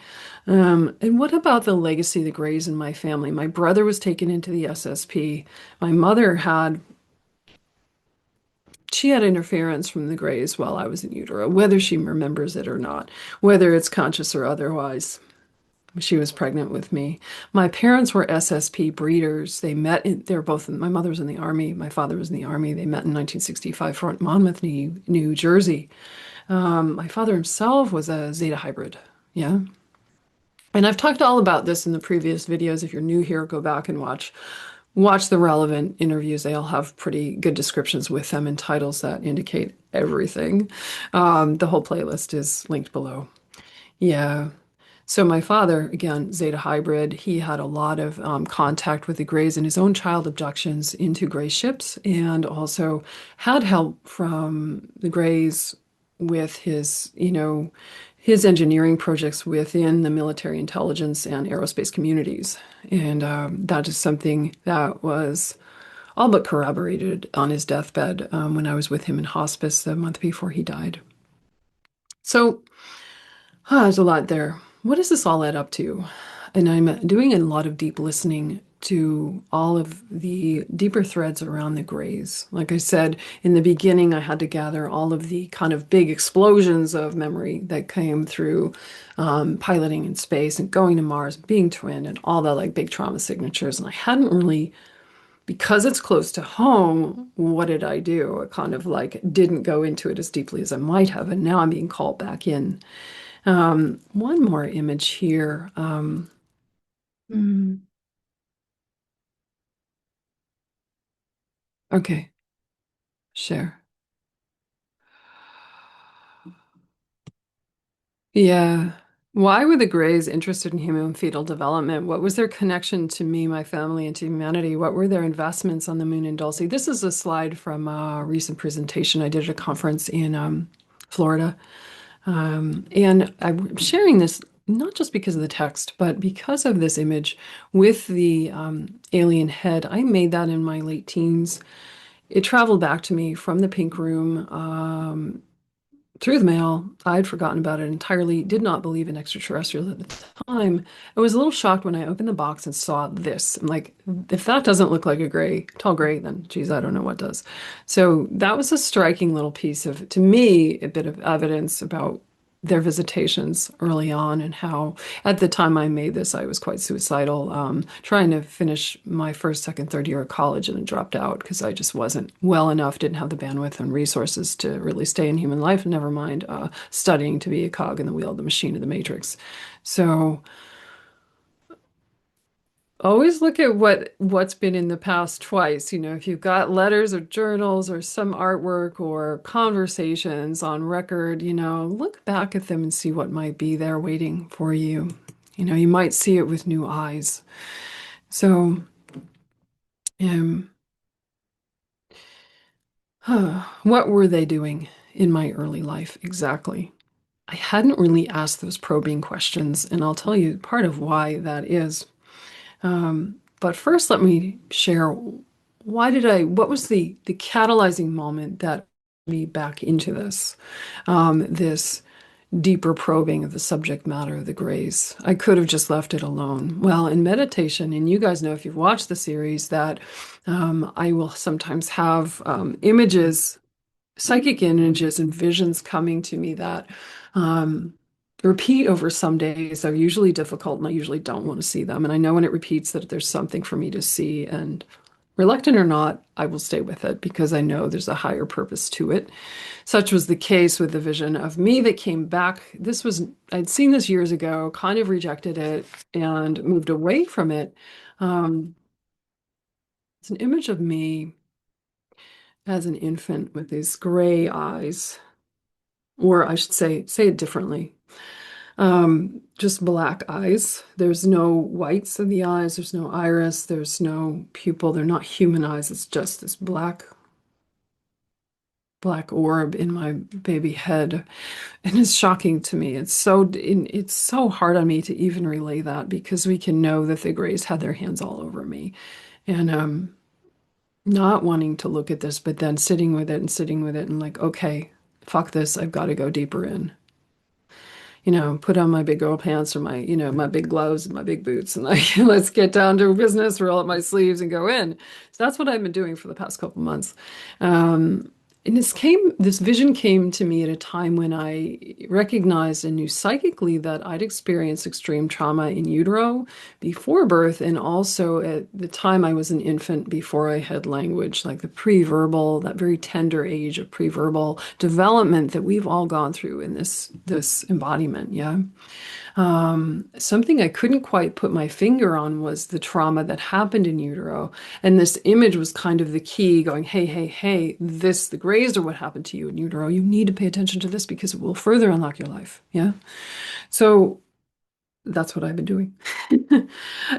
And what about the legacy of the Greys in my family? My brother was taken into the SSP. My mother had she had interference from the Greys while I was in utero, whether she remembers it or not, whether it's conscious or otherwise. She was pregnant with me. My parents were SSP breeders. They were both, my mother was in the Army, my father was in the Army. They met in 1965, Fort Monmouth, New Jersey. My father himself was a Zeta hybrid. Yeah. And I've talked all about this in the previous videos. If you're new here, go back and watch the relevant interviews. They all have pretty good descriptions with them and titles that indicate everything. The whole playlist is linked below. Yeah. So my father, again, Zeta hybrid, he had a lot of contact with the Greys in his own child abductions into Grey ships, and also had help from the Greys with his engineering projects within the military intelligence and aerospace communities. And that is something that was all but corroborated on his deathbed when I was with him in hospice the month before he died. So there's a lot there. What does this all add up to? And I'm doing a lot of deep listening to all of the deeper threads around the Greys. Like I said, in the beginning, I had to gather all of the kind of big explosions of memory that came through piloting in space and going to Mars, being twin, and all the like big trauma signatures. And I hadn't really, because it's close to home, what did I do? I kind of like didn't go into it as deeply as I might have. And now I'm being called back in. One more image here. Hmm, okay, share. Yeah. Why were the Greys interested in human fetal development? What was their connection to me, my family, and to humanity? What were their investments on the moon and Dulce? This is a slide from a recent presentation I did at a conference in Florida. And I'm sharing this not just because of the text, but because of this image with the alien head. I made that in my late teens. It traveled back to me from the pink room through the mail. I'd forgotten about it entirely, did not believe in extraterrestrials at the time. I was a little shocked when I opened the box and saw this. I'm like, if that doesn't look like a gray, tall gray, then geez, I don't know what does. So that was a striking little piece of, to me, a bit of evidence about their visitations early on and how at the time I made this, I was quite suicidal, trying to finish my first, second, third year of college and then dropped out because I just wasn't well enough, didn't have the bandwidth and resources to really stay in human life, never mind studying to be a cog in the wheel of the machine of the matrix. So always look at what's been in the past twice. If you've got letters or journals or some artwork or conversations on record, look back at them and see what might be there waiting for you. You might see it with new eyes. So, um, what were they doing in my early life exactly? I hadn't really asked those probing questions, and I'll tell you part of why that is. But first, let me share what was the catalyzing moment that me back into this deeper probing of the subject matter of the Greys. I could have just left it alone. Well, in meditation, and you guys know if you've watched the series that I will sometimes have images, psychic images and visions coming to me that repeat over some days. They're usually difficult and I usually don't want to see them. And I know when it repeats that there's something for me to see, and reluctant or not, I will stay with it because I know there's a higher purpose to it. Such was the case with the vision of me that came back. I'd seen this years ago, kind of rejected it and moved away from it. Um, it's an image of me as an infant with these gray eyes, or I should say it differently. Just black eyes. There's no whites of the eyes. There's no iris. There's no pupil. They're not human eyes. It's just this black orb in my baby head. And it's shocking to me. It's so hard on me to even relay that because we can know that the Greys had their hands all over me. And not wanting to look at this, but then sitting with it and like, okay, fuck this. I've got to go deeper in. Put on my big girl pants or my big gloves and my big boots and like, let's get down to business, roll up my sleeves and go in. So that's what I've been doing for the past couple months. And this vision came to me at a time when I recognized and knew psychically that I'd experienced extreme trauma in utero before birth, and also at the time I was an infant before I had language, like the pre-verbal, that very tender age of pre-verbal development that we've all gone through in this embodiment. Yeah. Something I couldn't quite put my finger on was the trauma that happened in utero. And this image was kind of the key going, hey, hey, hey, the grays are what happened to you in utero. You need to pay attention to this because it will further unlock your life. Yeah. So that's what I've been doing. And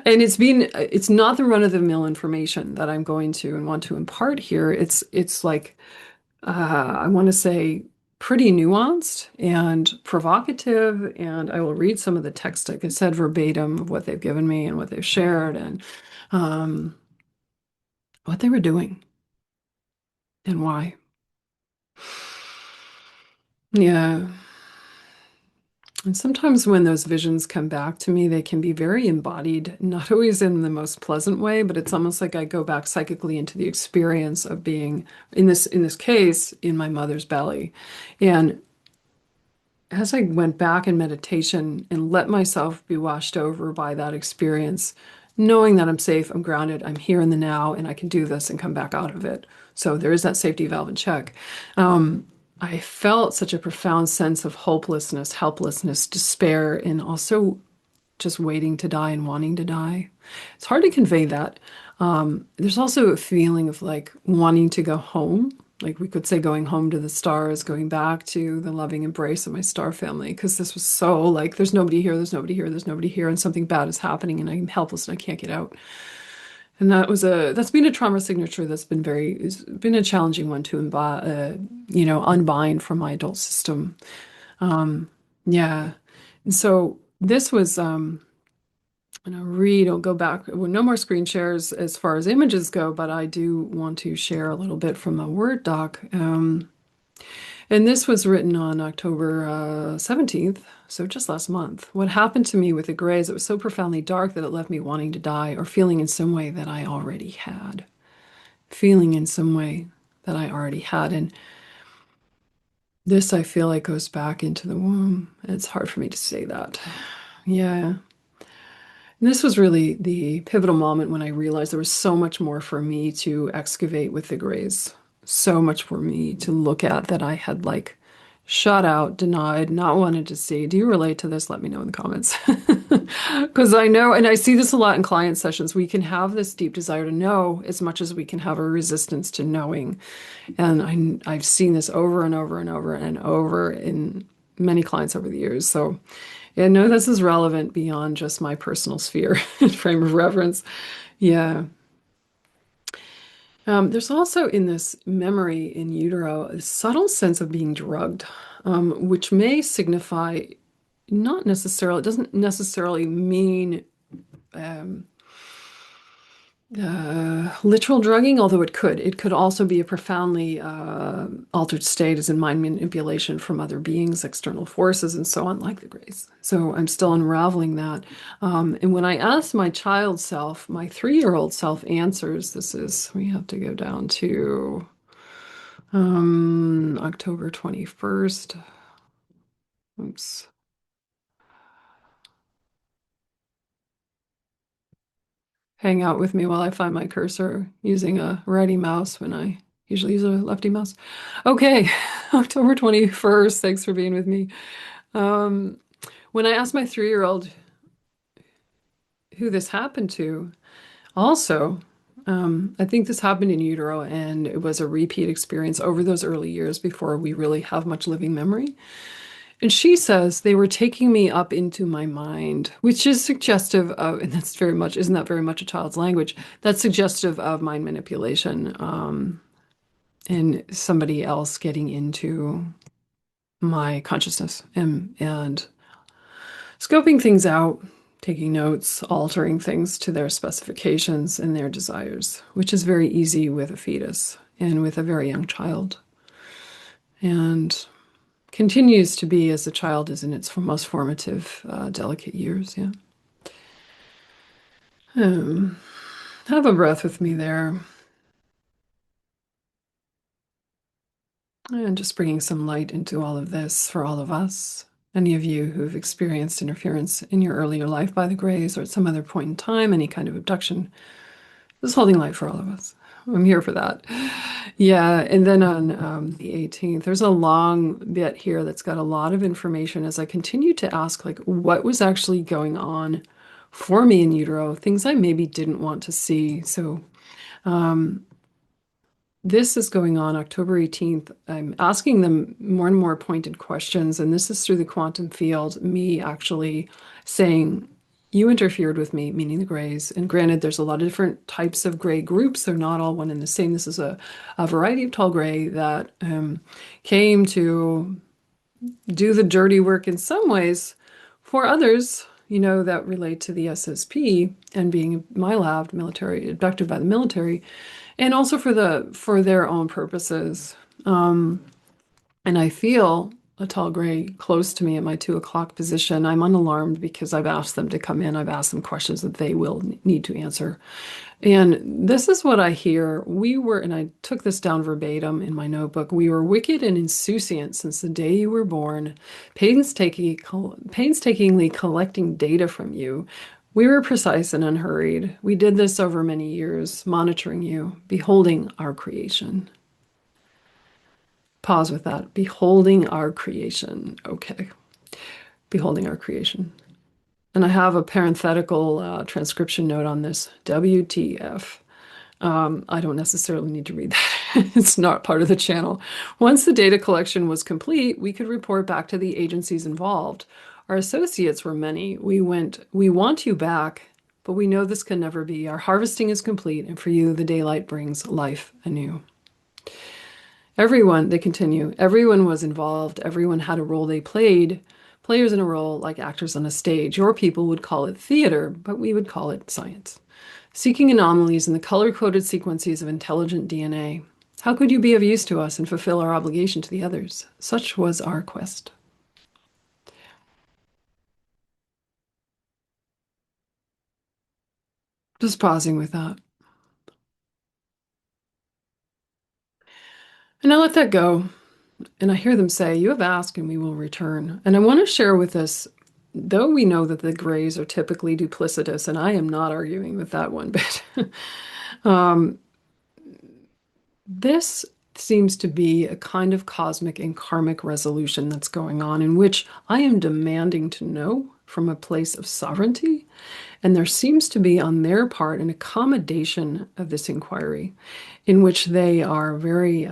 it's not the run-of-the-mill information that I'm going to and want to impart here. It's like I want to say pretty nuanced and provocative. And I will read some of the text, like I said, verbatim of what they've given me and what they've shared and um, what they were doing and why. Yeah. And sometimes when those visions come back to me, they can be very embodied, not always in the most pleasant way, but it's almost like I go back psychically into the experience of being in this case in my mother's belly. And as I went back in meditation and let myself be washed over by that experience, knowing that I'm safe, I'm grounded, I'm here in the now, and I can do this and come back out of it. So there is that safety valve in check. I felt such a profound sense of hopelessness, helplessness, despair, and also just waiting to die and wanting to die. It's hard to convey that. There's also a feeling of like wanting to go home. Like we could say going home to the stars, going back to the loving embrace of my star family, because this was so like there's nobody here, there's nobody here, there's nobody here, and something bad is happening and I'm helpless and I can't get out. And that's been a trauma signature that's it's been a challenging one to unbind from my adult system. Yeah. And so this was and I'll go back. Well, no more screen shares as far as images go, but I do want to share a little bit from a Word doc. And this was written on October 17th, so just last month. What happened to me with the grays, it was so profoundly dark that it left me wanting to die or feeling in some way that I already had. Feeling in some way that I already had. And this, I feel like, goes back into the womb. It's hard for me to say that. Yeah. And this was really the pivotal moment when I realized there was so much more for me to excavate with the grays, so much for me to look at that I had like shut out, denied, not wanted to see. Do you relate to this? Let me know in the comments. Because I know, and I see this a lot in client sessions, we can have this deep desire to know as much as we can have a resistance to knowing. And I've seen this over and over and over and over in many clients over the years. So yeah, no, this is relevant beyond just my personal sphere and frame of reference. Yeah. There's also in this memory in utero a subtle sense of being drugged, which may signify not necessarily, it doesn't necessarily mean um, literal drugging, although it could. It could also be a profoundly altered state, as in mind manipulation from other beings, external forces, and so on, like the Greys. So I'm still unraveling that. And when I ask my child self, my 3-year-old self answers, we have to go down to October 21st. Oops. Hang out with me while I find my cursor using a righty mouse when I usually use a lefty mouse. Okay, October 21st. Thanks for being with me. Um, when I asked my 3-year-old who this happened to, also, I think this happened in utero and it was a repeat experience over those early years before we really have much living memory. And she says they were taking me up into my mind, which is suggestive of, and isn't that very much a child's language? That's suggestive of mind manipulation, and somebody else getting into my consciousness and scoping things out, taking notes, altering things to their specifications and their desires, which is very easy with a fetus and with a very young child. And continues to be as the child is in its most formative, delicate years. Yeah. Um, have a breath with me there. And just bringing some light into all of this for all of us. Any of you who've experienced interference in your earlier life by the Greys or at some other point in time, any kind of abduction, just holding light for all of us. I'm here for that. Yeah, and then on the 18th, there's a long bit here that's got a lot of information as I continue to ask, like, what was actually going on for me in utero, things I maybe didn't want to see. So this is going on October 18th. I'm asking them more and more pointed questions, and this is through the quantum field, me actually saying, you interfered with me, meaning the Greys. And granted, there's a lot of different types of Grey groups. They're not all one and the same. This is a variety of tall Grey that came to do the dirty work in some ways for others, that relate to the SSP and being Milab, military, abducted by the military, and also for their own purposes. And I feel a tall gray close to me at my 2 o'clock position. I'm unalarmed because I've asked them to come in. I've asked them questions that they will need to answer. And this is what I hear. We were, and I took this down verbatim in my notebook, we were wicked and insouciant since the day you were born, painstakingly collecting data from you. We were precise and unhurried. We did this over many years, monitoring you, beholding our creation. Pause with that. Beholding our creation. Okay. Beholding our creation. And I have a parenthetical transcription note on this. WTF. I don't necessarily need to read that. It's not part of the channel. Once the data collection was complete, we could report back to the agencies involved. Our associates were many. We want you back, but we know this can never be. Our harvesting is complete, and for you, the daylight brings life anew. Everyone, they continue, everyone was involved. Everyone had a role they played. Players in a role like actors on a stage. Your people would call it theater, but we would call it science. Seeking anomalies in the color-coded sequences of intelligent DNA. How could you be of use to us and fulfill our obligation to the others? Such was our quest. Just pausing with that. And I let that go. And I hear them say, you have asked and we will return. And I want to share with us, though we know that the Greys are typically duplicitous, and I am not arguing with that one bit, this seems to be a kind of cosmic and karmic resolution that's going on in which I am demanding to know from a place of sovereignty. And there seems to be on their part an accommodation of this inquiry in which they are very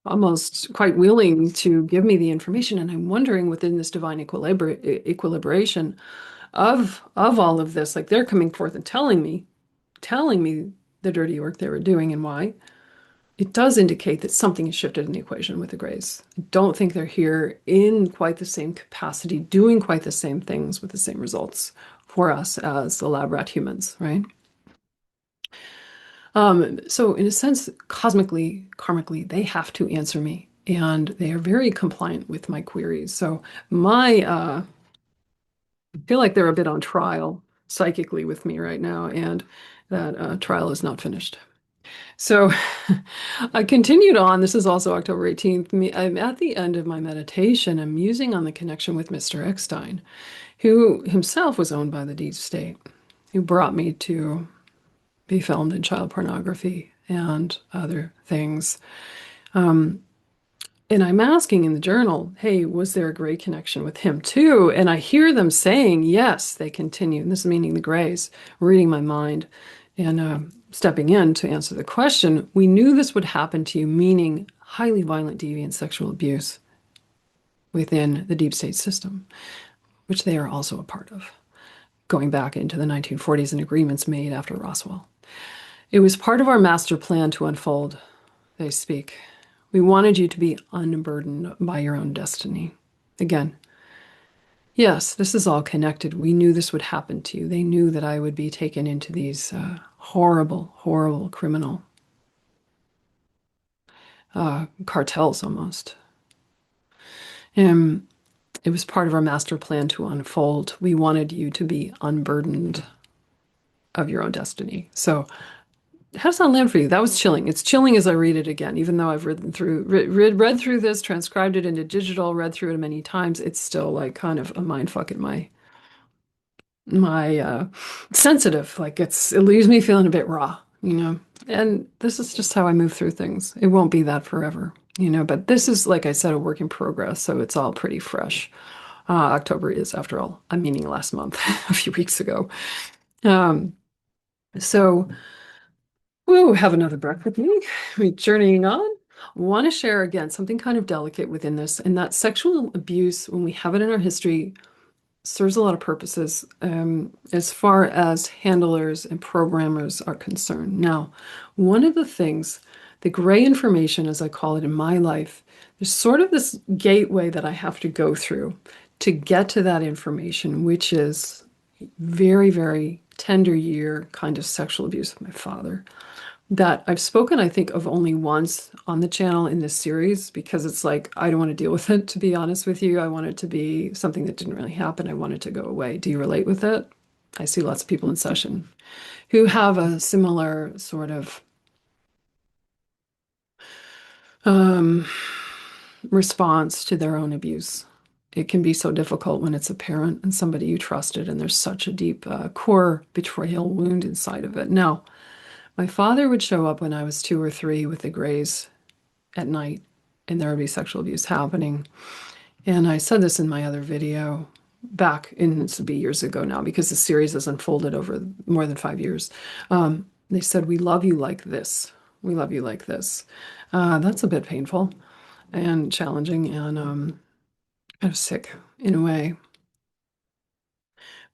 almost quite willing to give me the information. And I'm wondering within this divine equilibration of all of this, like they're coming forth and telling me the dirty work they were doing and why. It does indicate that something has shifted in the equation with the Greys. I don't think they're here in quite the same capacity, doing quite the same things with the same results for us as the lab rat humans, right? So in a sense, cosmically, karmically, they have to answer me, and they are very compliant with my queries. So I feel like they're a bit on trial psychically with me right now, and that trial is not finished. So I continued on. This is also October 18th. I'm at the end of my meditation. I'm musing on the connection with Mr. Eckstein, who himself was owned by the deep state, who brought me to be filmed in child pornography and other things. And I'm asking in the journal, hey, was there a Grey connection with him too? And I hear them saying, yes, they continue. And this is meaning the Greys, reading my mind and stepping in to answer the question. We knew this would happen to you, meaning highly violent, deviant sexual abuse within the deep state system, which they are also a part of, going back into the 1940s and agreements made after Roswell. It was part of our master plan to unfold, they speak. We wanted you to be unburdened by your own destiny. Again, yes, this is all connected. We knew this would happen to you. They knew that I would be taken into these horrible, horrible criminal cartels almost. And it was part of our master plan to unfold. We wanted you to be unburdened of your own destiny. So How does that land for you? That was chilling. It's chilling as I read it again, even though I've read through this, transcribed it into digital, read through it many times. It's still like kind of a mind fuck in my sensitive. Like it leaves me feeling a bit raw, you know. And this is just how I move through things. It won't be that forever, you know. But this is, like I said, a work in progress, so it's all pretty fresh. October is, after all, I'm meaning last month, a few weeks ago. Um, so. Woo, have another breath with me. We're journeying on. Want to share again something kind of delicate within this, and that sexual abuse, when we have it in our history, serves a lot of purposes as far as handlers and programmers are concerned. Now, one of the things, the gray information, as I call it in my life, there's sort of this gateway that I have to go through to get to that information, which is very, very tender year kind of sexual abuse of my father that I've spoken, I think, of only once on the channel in this series because it's like, I don't want to deal with it, to be honest with you. I want it to be something that didn't really happen. I want it to go away. Do you relate with it? I see lots of people in session who have a similar sort of um, response to their own abuse. It can be so difficult when it's a parent and somebody you trusted, and there's such a deep core betrayal wound inside of it. Now, my father would show up when I was 2 or 3 with the grays at night, and there would be sexual abuse happening. And I said this in my other video back in, this would be years ago now because the series has unfolded over more than 5 years. They said, "We love you like this. We love you like this." That's a bit painful and challenging and kind of sick in a way.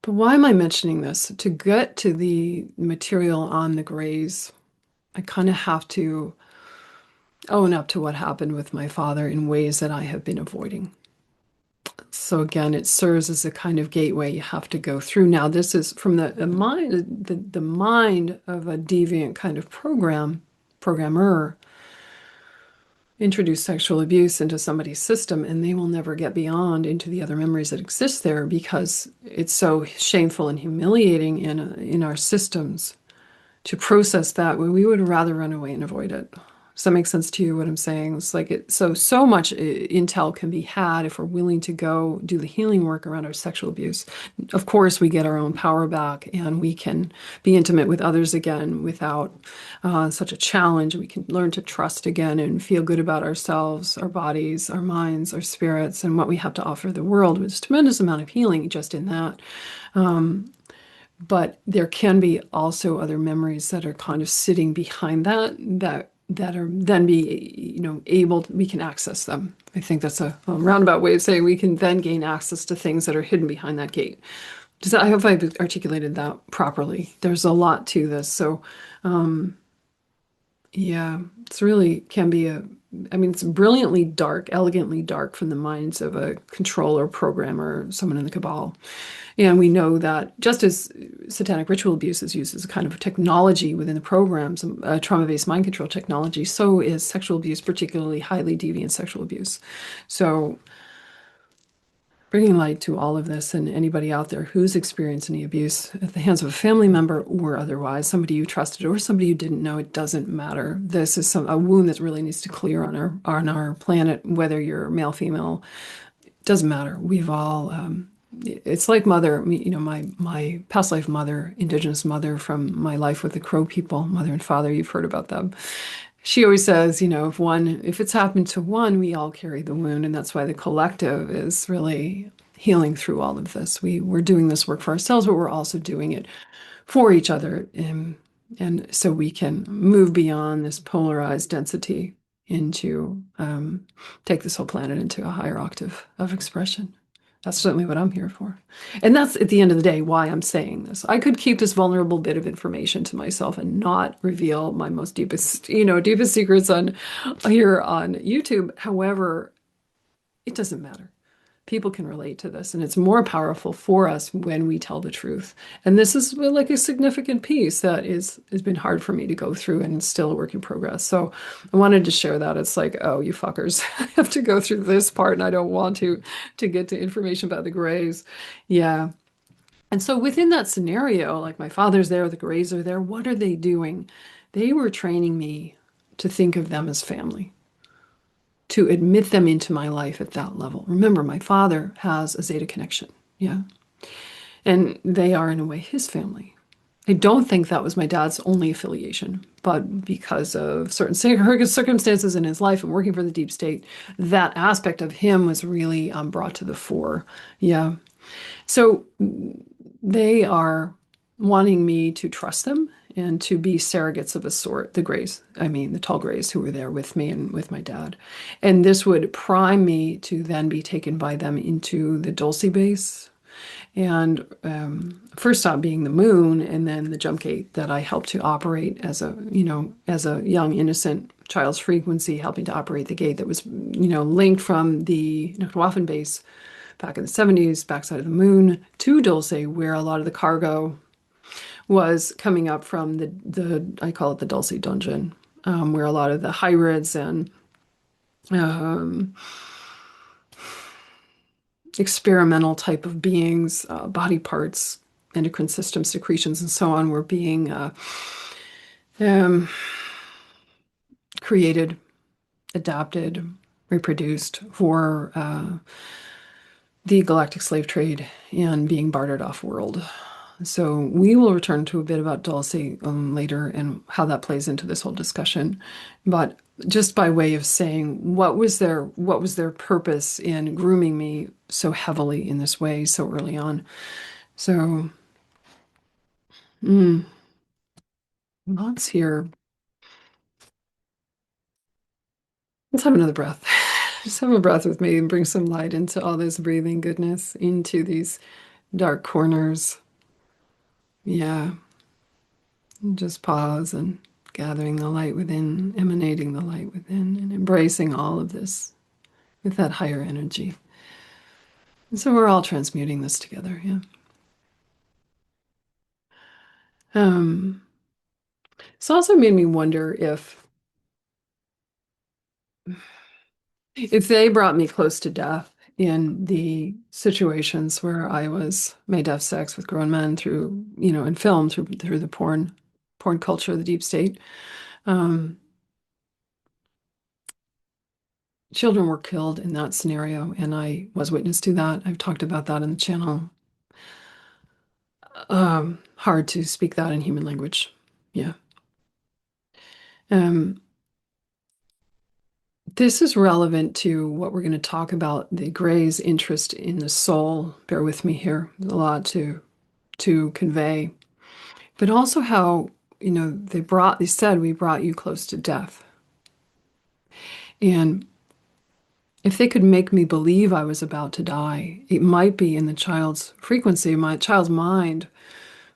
But why am I mentioning this? To get to the material on the grays, I kind of have to own up to what happened with my father in ways that I have been avoiding. So again, it serves as a kind of gateway you have to go through. Now, this is from the mind, the mind of a deviant kind of programmer introduce sexual abuse into somebody's system, and they will never get beyond into the other memories that exist there because it's so shameful and humiliating in our systems to process that when we would rather run away and avoid it. Does that make sense to you, what I'm saying? It's like so much intel can be had if we're willing to go do the healing work around our sexual abuse. Of course, we get our own power back and we can be intimate with others again without such a challenge. We can learn to trust again and feel good about ourselves, our bodies, our minds, our spirits, and what we have to offer the world. There's a tremendous amount of healing just in that. But there can be also other memories that are kind of sitting behind that are then we can access them. I think that's a roundabout way of saying we can then gain access to things that are hidden behind that gate. I hope I've articulated that properly. There's a lot to this. So yeah, it's really can be it's brilliantly dark, elegantly dark from the minds of a controller, programmer, someone in the cabal. And we know that just as satanic ritual abuse is used as a kind of technology within the programs, trauma-based mind control technology, so is sexual abuse, particularly highly deviant sexual abuse. So bringing light to all of this and anybody out there who's experienced any abuse at the hands of a family member or otherwise, somebody you trusted or somebody you didn't know, it doesn't matter. This is a wound that really needs to clear on our planet, whether you're male, female, it doesn't matter. We've all it's like mother, my past life mother, indigenous mother from my life with the Crow people, mother and father, you've heard about them. She always says, if it's happened to one, we all carry the wound. And that's why the collective is really healing through all of this. We're doing this work for ourselves, but we're also doing it for each other. And so we can move beyond this polarized density into take this whole planet into a higher octave of expression. That's certainly what I'm here for. And that's at the end of the day why I'm saying this. I could keep this vulnerable bit of information to myself and not reveal my most deepest secrets on here on YouTube. However, it doesn't matter. People can relate to this, and it's more powerful for us when we tell the truth. And this is like a significant piece that has been hard for me to go through and still a work in progress. So I wanted to share that. It's like, oh, you fuckers, I have to go through this part, and I don't want to get to information about the grays. Yeah. And so within that scenario, like my father's there, the grays are there, what are they doing? They were training me to think of them as family, to admit them into my life at that level. Remember, my father has a Zeta connection. Yeah. And they are, in a way, his family. I don't think that was my dad's only affiliation, but because of certain circumstances in his life and working for the deep state, that aspect of him was really brought to the fore. Yeah. So they are wanting me to trust them and to be surrogates of a sort, the Greys, I mean, the tall Greys who were there with me and with my dad. And this would prime me to then be taken by them into the Dulce base. And first stop being the moon, and then the jump gate that I helped to operate as a, as a young, innocent child's frequency, helping to operate the gate that was, linked from the Waffen base back in the 70s, backside of the moon, to Dulce, where a lot of the cargo was coming up from the I call it the Dulce dungeon, where a lot of the hybrids and um, experimental type of beings, body parts, endocrine system secretions, and so on were being um, created, adapted, reproduced for the galactic slave trade and being bartered off world. So we will return to a bit about Dulce later and how that plays into this whole discussion. But just by way of saying, what was their purpose in grooming me so heavily in this way so early on? So, mm, lots here. Let's have another breath. Just have a breath with me and bring some light into all this breathing goodness into these dark corners. Yeah. Just pause and gathering the light within, emanating the light within, and embracing all of this with that higher energy. And so we're all transmuting this together, yeah. Um, it's also made me wonder if they brought me close to death in the situations where I was made to have sex with grown men through, in film, through the porn culture of the deep state. Um, Children were killed in that scenario, and I was witness to that. I've talked about that in the channel. Hard to speak that in human language. Yeah. Um, this is relevant to what we're going to talk about, the Gray's interest in the soul. Bear with me here. There's a lot to convey. But also how, they said we brought you close to death. And if they could make me believe I was about to die, it might be in the child's frequency, my child's mind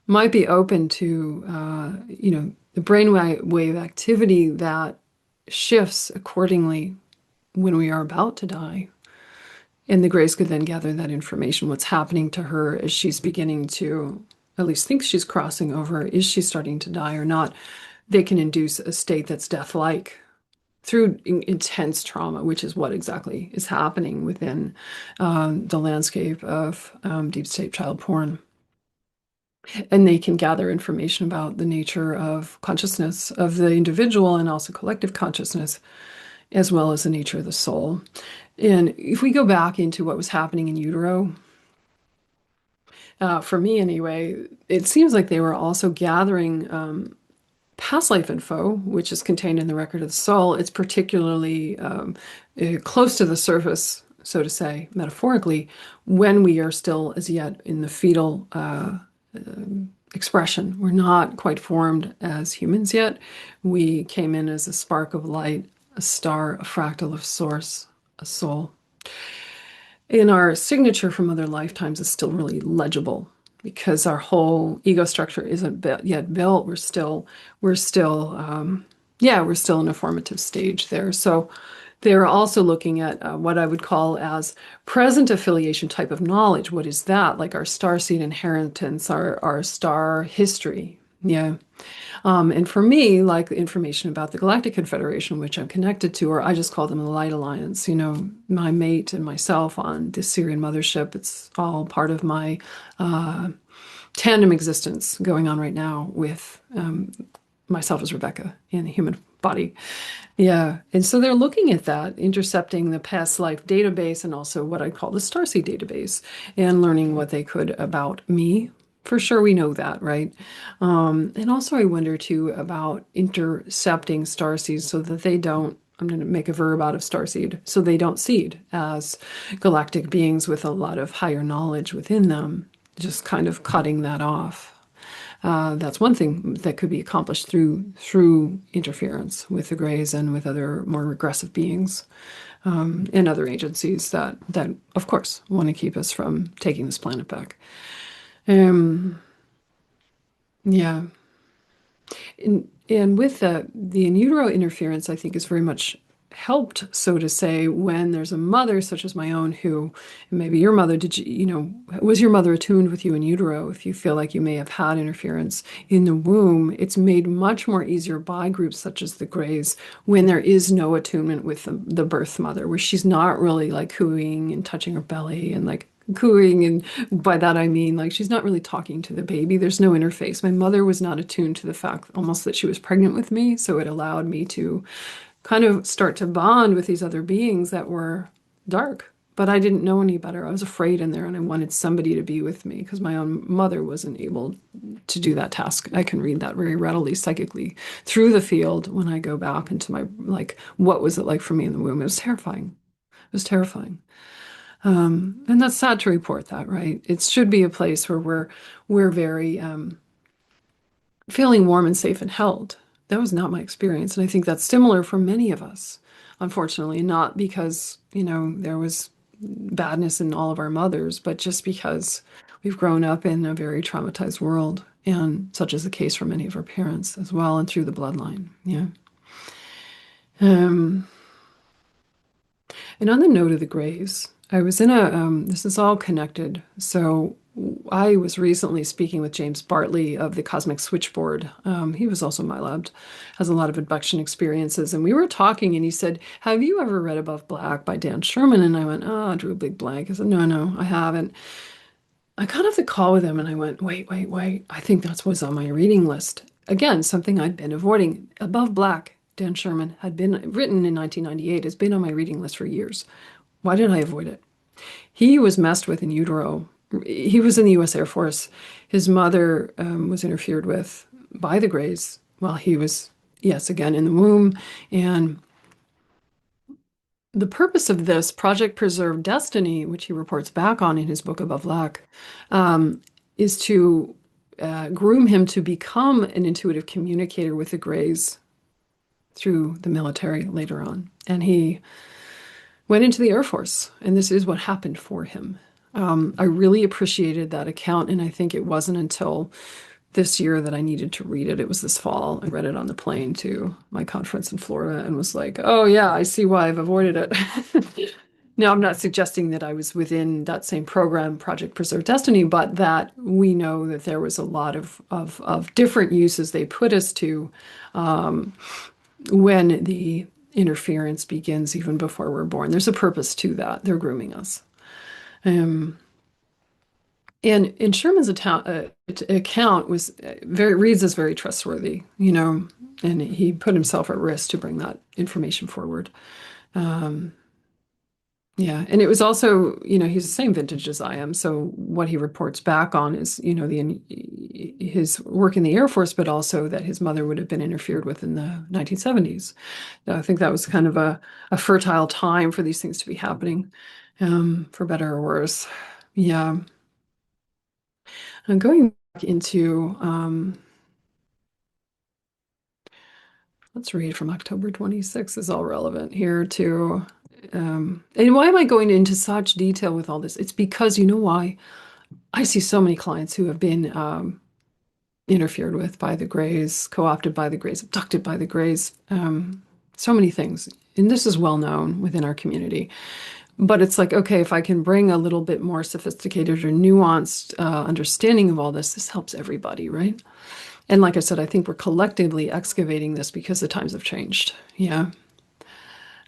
might be open to, the brainwave activity that shifts accordingly when we are about to die. And the Grays could then gather that information, what's happening to her as she's beginning to at least think she's crossing over. Is she starting to die or not? They can induce a state that's death-like through intense trauma, which is what exactly is happening within the landscape of deep state child porn. And they can gather information about the nature of consciousness of the individual and also collective consciousness, as well as the nature of the soul. And if we go back into what was happening in utero, for me anyway, it seems like they were also gathering past life info, which is contained in the record of the soul. It's particularly close to the surface, so to say, metaphorically, when we are still as yet in the fetal expression. We're not quite formed as humans yet. We came in as a spark of light, a star, a fractal of source, a soul. And our signature from other lifetimes is still really legible because our whole ego structure isn't yet built. We're still we're still in a formative stage there. So they're also looking at what I would call as present affiliation type of knowledge. What is that? Like our starseed inheritance, our star history. Yeah. And for me, like the information about the Galactic Confederation, which I'm connected to, or I just call them the Light Alliance, my mate and myself on this Syrian mothership, it's all part of my tandem existence going on right now with myself as Rebecca in the human body. Yeah. And so they're looking at that, intercepting the past life database and also what I call the Starseed database and learning what they could about me. For sure, we know that, right? And also, I wonder too about intercepting starseeds so that they don't. I'm going to make a verb out of starseed, so they don't seed as galactic beings with a lot of higher knowledge within them, just kind of cutting that off. That's one thing that could be accomplished through interference with the Greys and with other more regressive beings and other agencies that of course want to keep us from taking this planet back. Um, yeah, and with the in utero interference, I think is very much helped, so to say, when there's a mother such as my own who, maybe your mother, did you know, was your mother attuned with you in utero? If you feel like you may have had interference in the womb, it's made much more easier by groups such as the Greys when there is no attunement with the birth mother, where she's not really like cooing and touching her belly and like cooing, and by that I mean like she's not really talking to the baby. There's no interface. My mother was not attuned to the fact almost that she was pregnant with me, so it allowed me to kind of start to bond with these other beings that were dark. But I didn't know any better. I was afraid in there and I wanted somebody to be with me because my own mother wasn't able to do that task. I can read that very readily psychically through the field when I go back into my, like, what was it like for me in the womb? It was terrifying. It was terrifying. And that's sad to report that, right? It should be a place where we're very feeling warm and safe and held. That was not my experience. And I think that's similar for many of us, unfortunately, not because, you know, there was badness in all of our mothers, but just because we've grown up in a very traumatized world. And such is the case for many of our parents as well, and through the bloodline. Yeah. Um, and on the note of the Greys, I was in this is all connected. So I was recently speaking with James Bartley of the Cosmic Switchboard. He was also Milab, has a lot of abduction experiences. And we were talking and he said, have you ever read Above Black by Dan Sherman? And I went, oh, I drew a big blank. I said, no, I haven't. I got off the call with him and I went, wait. I think that's what's on my reading list. Again, something I'd been avoiding. Above Black, Dan Sherman, had been written in 1998, has been on my reading list for years. Why did I avoid it? He was messed with in utero. He was in the U.S. Air Force. His mother was interfered with by the Greys while he was, yes, again, in the womb. And the purpose of this Project Preserve Destiny, which he reports back on in his book Above Black, is to groom him to become an intuitive communicator with the Greys through the military later on. And he went into the Air Force, and this is what happened for him. I really appreciated that account, and I think it wasn't until this year that I needed to read it. It was this fall. I read it on the plane to my conference in Florida and was like, oh yeah, I see why I've avoided it. Now, I'm not suggesting that I was within that same program, Project Preserve Destiny, but that we know that there was a lot of different uses they put us to when the interference begins, even before we're born. There's a purpose to that. They're grooming us. And Sherman's account was reads as very trustworthy, you know, and he put himself at risk to bring that information forward. Yeah, and it was also, you know, he's the same vintage as I am. So what he reports back on is, you know, his work in the Air Force, but also that his mother would have been interfered with in the 1970s. I think that was kind of a fertile time for these things to be happening, for better or worse. Yeah. And going back into, let's read from October 26th is all relevant here too. And why am I going into such detail with all this? It's because, you know why? I see so many clients who have been interfered with by the Greys, co-opted by the Greys, abducted by the Greys, so many things. And this is well known within our community. But it's like, okay, if I can bring a little bit more sophisticated or nuanced understanding of all this, this helps everybody, right? And like I said, I think we're collectively excavating this because the times have changed. Yeah.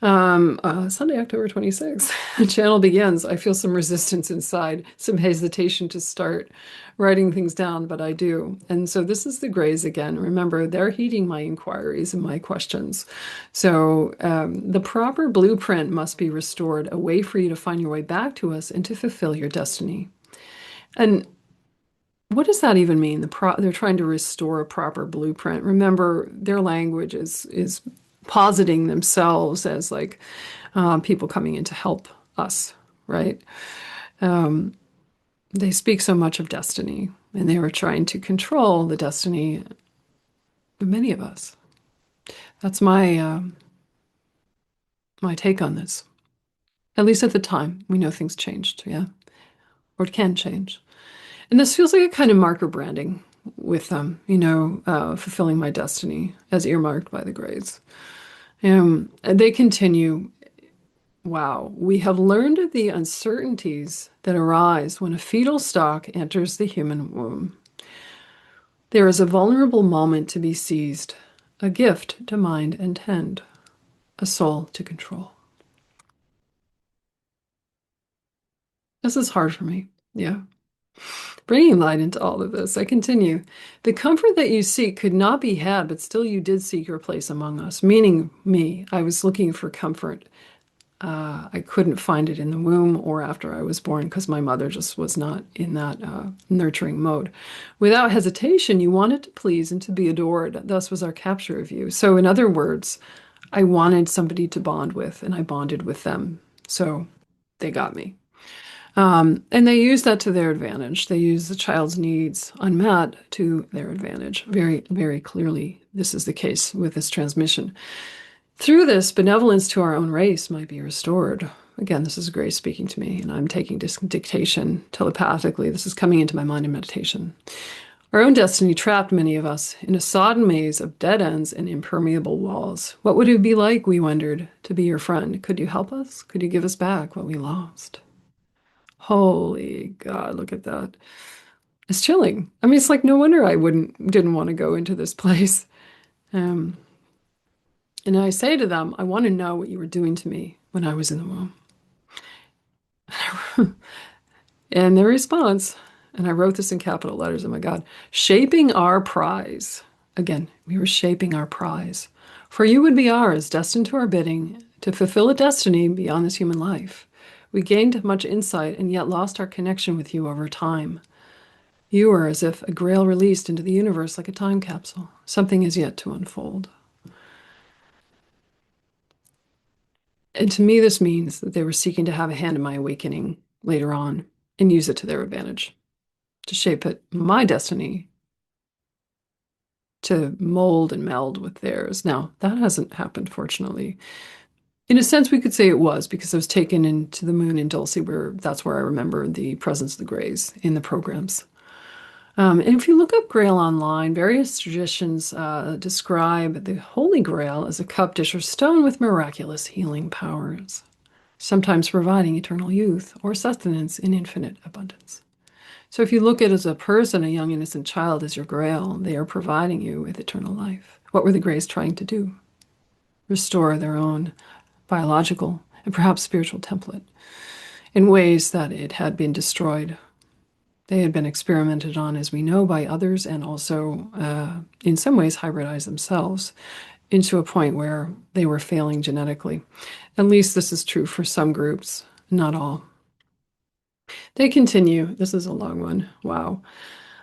Sunday, October 26th, the channel begins. I feel some resistance inside, some hesitation to start writing things down, but I do. And so this is the Greys again. Remember, they're heeding my inquiries and my questions. So the proper blueprint must be restored, a way for you to find your way back to us and to fulfill your destiny. And what does that even mean? They're trying to restore a proper blueprint. Remember, their language is positing themselves as like people coming in to help us, right? Um, they speak so much of destiny, and they were trying to control the destiny of many of us. That's my take on this. At least at the time, we know things changed, yeah, or it can change. And this feels like a kind of marker branding with them, fulfilling my destiny as earmarked by the Greys. And they continue, wow, we have learned of the uncertainties that arise when a fetal stalk enters the human womb. There is a vulnerable moment to be seized, a gift to mind and tend, a soul to control. This is hard for me. Yeah. Bringing light into all of this, I continue. The comfort that you seek could not be had, but still you did seek your place among us, meaning me. I was looking for comfort. I couldn't find it in the womb or after I was born because my mother just was not in that nurturing mode. Without hesitation, you wanted to please and to be adored. Thus was our capture of you. So, in other words, I wanted somebody to bond with, and I bonded with them. So they got me. And they use that to their advantage. They use the child's needs unmet to their advantage. Very, very clearly, this is the case with this transmission. Through this, benevolence to our own race might be restored. Again, this is Grace speaking to me, and I'm taking dictation telepathically. This is coming into my mind in meditation. Our own destiny trapped many of us in a sodden maze of dead ends and impermeable walls. What would it be like, we wondered, to be your friend? Could you help us? Could you give us back what we lost? Holy God, look at that. It's chilling. I mean, it's like no wonder I didn't want to go into this place. Um, and I say to them, I want to know what you were doing to me when I was in the womb. And their response, and I wrote this in capital letters, oh my God, shaping our prize. Again, we were shaping our prize. For you would be ours, destined to our bidding, to fulfill a destiny beyond this human life. We gained much insight and yet lost our connection with you over time. You are as if a grail released into the universe like a time capsule. Something is yet to unfold. And to me, this means that they were seeking to have a hand in my awakening later on and use it to their advantage, to shape it, my destiny, to mold and meld with theirs. Now, that hasn't happened, fortunately. In a sense, we could say it was because I was taken into the moon in Dulce, where that's where I remember the presence of the Greys in the programs. And if you look up Grail online, various traditions describe the Holy Grail as a cup, dish, or stone with miraculous healing powers, sometimes providing eternal youth or sustenance in infinite abundance. So if you look at it as a person, a young innocent child, as your Grail, they are providing you with eternal life. What were the Greys trying to do? Restore their own biological and perhaps spiritual template in ways that it had been destroyed. They had been experimented on, as we know, by others, and also, in some ways, hybridized themselves into a point where they were failing genetically. At least this is true for some groups, not all. They continue. This is a long one. Wow.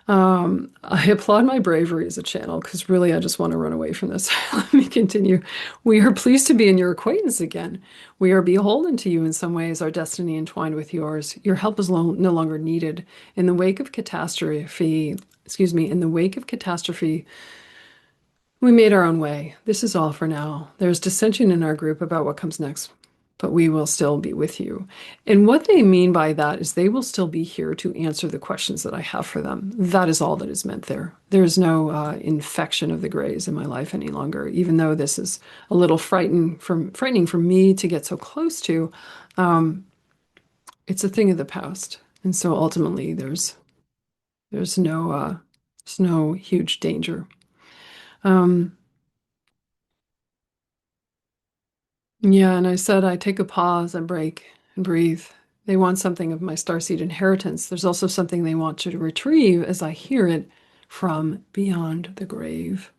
I applaud my bravery as a channel because really I just want to run away from this. Let me continue. We are pleased to be in your acquaintance again. We are beholden to you in some ways, our destiny entwined with yours. Your help is no longer needed. In the wake of catastrophe, in the wake of catastrophe, we made our own way. This is all for now. There's dissension in our group about what comes next, but we will still be with you. And what they mean by that is they will still be here to answer the questions that I have for them. That is all that is meant there. There's no infection of the Greys in my life any longer, even though this is a little frightening for me to get so close to. It's a thing of the past. And so ultimately there's no huge danger. Um, Yeah, and I said I take a pause, I break and breathe. They want something of my starseed inheritance. There's also something they want you to retrieve as I hear it from beyond the grave.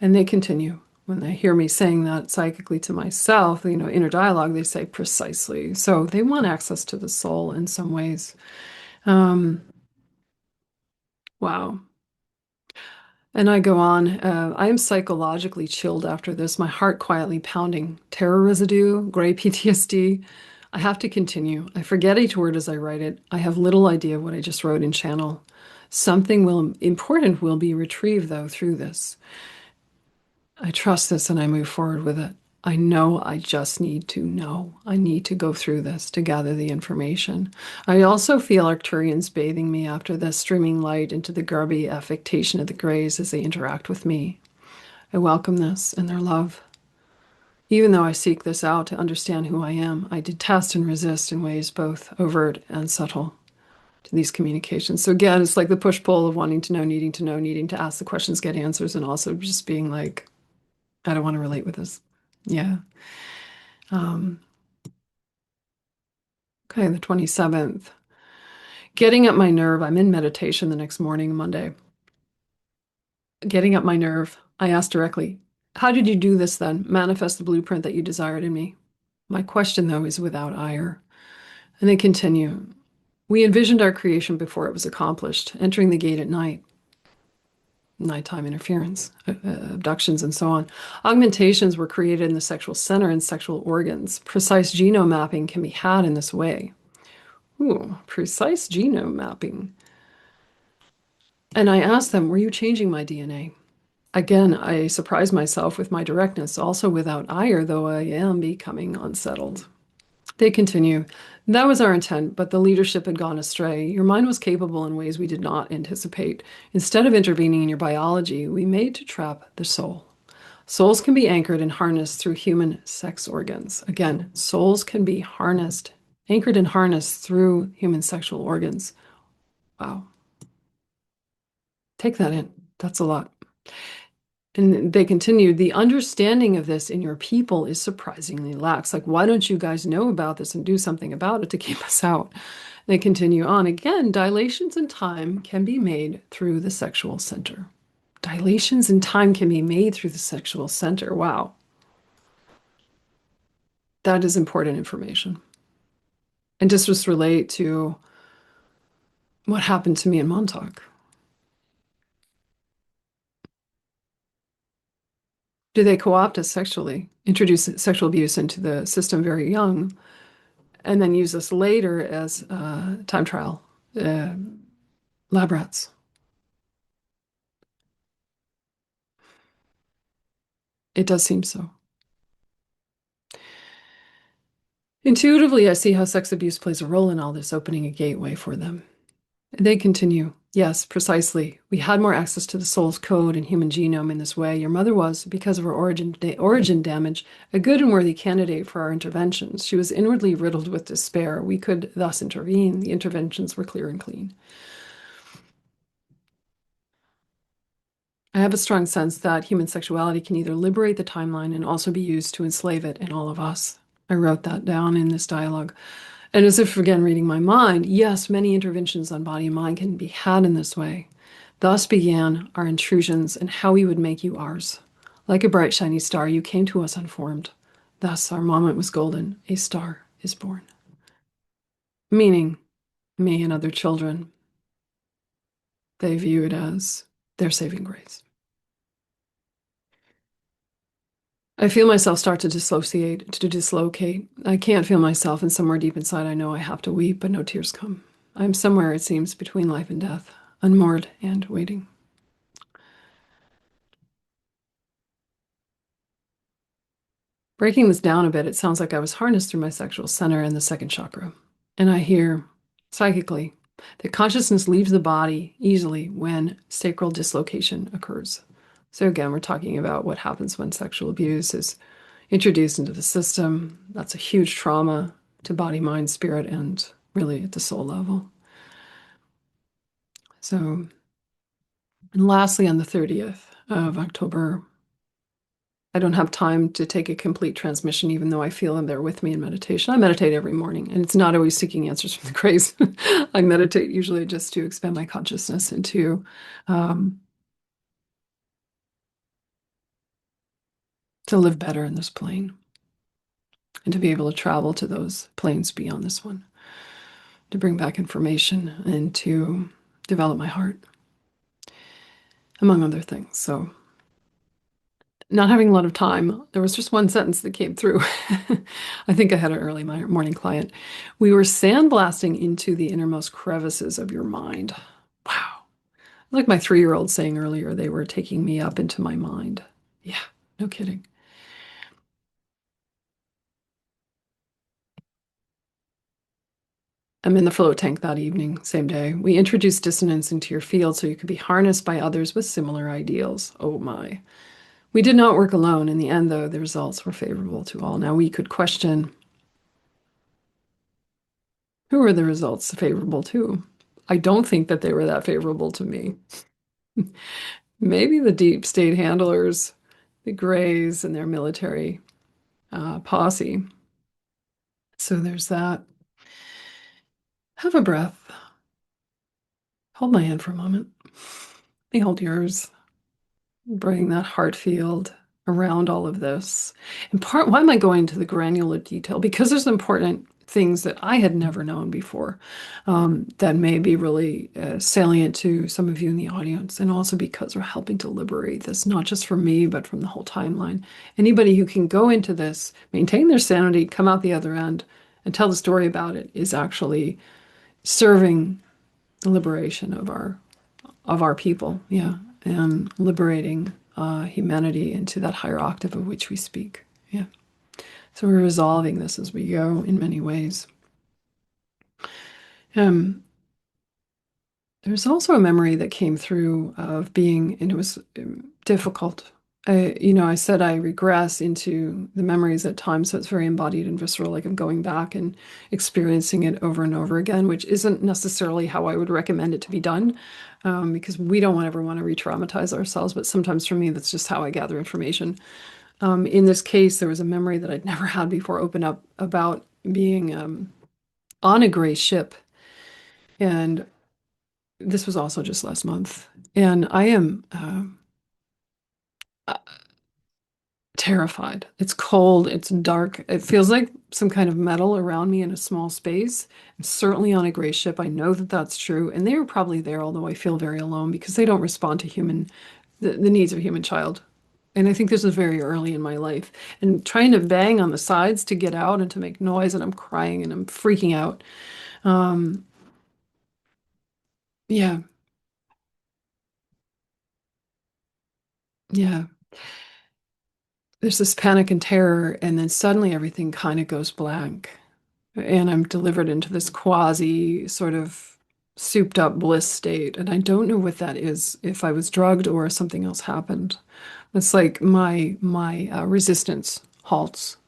And they continue. When they hear me saying that psychically to myself, inner dialogue, they say precisely. So they want access to the soul in some ways. Um, wow. And I go on. I am psychologically chilled after this, my heart quietly pounding. Terror residue, gray PTSD. I have to continue. I forget each word as I write it. I have little idea what I just wrote in channel. Something will important will be retrieved, though, through this. I trust this and I move forward with it. I know I just need to know. I need to go through this to gather the information. I also feel Arcturians bathing me after this, streaming light into the garby affectation of the Greys as they interact with me. I welcome this and their love. Even though I seek this out to understand who I am, I detest and resist in ways both overt and subtle to these communications. So again, it's like the push-pull of wanting to know, needing to ask the questions, get answers, and also just being like, I don't want to relate with this. Yeah. Um, okay, the 27th. Getting up my nerve. I'm in meditation the next morning, Monday. Getting up my nerve. I asked directly, how did you do this then? Manifest the blueprint that you desired in me. My question, though, is without ire. And they continue. We envisioned our creation before it was accomplished, entering the gate at night, nighttime interference, abductions, and so on. Augmentations were created in the sexual center and sexual organs. Precise genome mapping can be had in this way. Ooh, precise genome mapping. And I asked them, were you changing my DNA? Again, I surprised myself with my directness, also without ire, though I am becoming unsettled. They continue. That was our intent, but the leadership had gone astray. Your mind was capable in ways we did not anticipate. Instead of intervening in your biology, we made to trap the soul. Souls can be anchored and harnessed through human sex organs. Again, souls can be harnessed, anchored and harnessed through human sexual organs. Wow. Take that in. That's a lot. And they continued, the understanding of this in your people is surprisingly lax. Like, why don't you guys know about this and do something about it to keep us out? They continue on. Again, dilations in time can be made through the sexual center. Dilations in time can be made through the sexual center. Wow. That is important information. And just relate to what happened to me in Montauk. Do they co-opt us sexually, introduce sexual abuse into the system very young, and then use us later as time trial uh, lab rats? It does seem so. Intuitively, I see how sex abuse plays a role in all this, opening a gateway for them. They continue. Yes, precisely. We had more access to the soul's code and human genome in this way. Your mother was, because of her origin damage, a good and worthy candidate for our interventions. She was inwardly riddled with despair. We could thus intervene. The interventions were clear and clean. I have a strong sense that human sexuality can either liberate the timeline and also be used to enslave it in all of us. I wrote that down in this dialogue. And as if, again, reading my mind, yes, many interventions on body and mind can be had in this way. Thus began our intrusions and how we would make you ours. Like a bright, shiny star, you came to us unformed. Thus, our moment was golden. A star is born. Meaning, me and other children, they view it as their saving grace. I feel myself start to dissociate, to dislocate. I can't feel myself, and somewhere deep inside I know I have to weep, but no tears come. I'm somewhere, it seems, between life and death, unmoored and waiting. Breaking this down a bit, it sounds like I was harnessed through my sexual center and the second chakra. And I hear, psychically, that consciousness leaves the body easily when sacral dislocation occurs. So again, we're talking about what happens when sexual abuse is introduced into the system. That's a huge trauma to body, mind, spirit, and really at the soul level. So, and lastly, on the 30th of October, I don't have time to take a complete transmission, even though I feel them there with me in meditation. I meditate every morning, and it's not always seeking answers from the grace. I meditate usually just to expand my consciousness and um, to live better in this plane and to be able to travel to those planes beyond this one, to bring back information and to develop my heart, among other things. So, not having a lot of time, there was just one sentence that came through. I think I had an early morning client. We were sandblasting into the innermost crevices of your mind. Wow. Like my 3-year-old saying earlier, they were taking me up into my mind. Yeah, no kidding. I'm in the float tank that evening, same day. We introduced dissonance into your field so you could be harnessed by others with similar ideals. Oh my. We did not work alone. In the end, though, the results were favorable to all. Now we could question, who were the results favorable to? I don't think that they were that favorable to me. Maybe the deep state handlers, the Greys and their military posse. So there's that. Have a breath. Hold my hand for a moment. Let me hold yours. Bring that heart field around all of this. In part, why am I going to the granular detail? Because there's important things that I had never known before that may be really salient to some of you in the audience, and also because we're helping to liberate this, not just for me, but from the whole timeline. Anybody who can go into this, maintain their sanity, come out the other end, and tell the story about it is actually serving the liberation of our people, yeah, and liberating humanity into that higher octave of which we speak. Yeah. So we're resolving this as we go in many ways. Um, there's also a memory that came through of being, and it was difficult. I said I regress into the memories at times, so it's very embodied and visceral, like I'm going back and experiencing it over and over again, which isn't necessarily how I would recommend it to be done, because we don't ever want to re-traumatize ourselves, but sometimes for me, that's just how I gather information. In this case, there was a memory that I'd never had before open up about being on a gray ship, and this was also just last month, and I am terrified. It's cold, it's dark. It feels like some kind of metal around me in a small space. I'm certainly on a gray ship. I know that that's true. And they are probably there, although I feel very alone because they don't respond to the needs of a human child. And I think this is very early in my life. And trying to bang on the sides to get out and to make noise, and I'm crying and I'm freaking out. Um, yeah, yeah. There's this panic and terror, and then suddenly everything kind of goes blank. And I'm delivered into this quasi sort of souped up bliss state. And I don't know what that is, if I was drugged or something else happened. It's like my resistance halts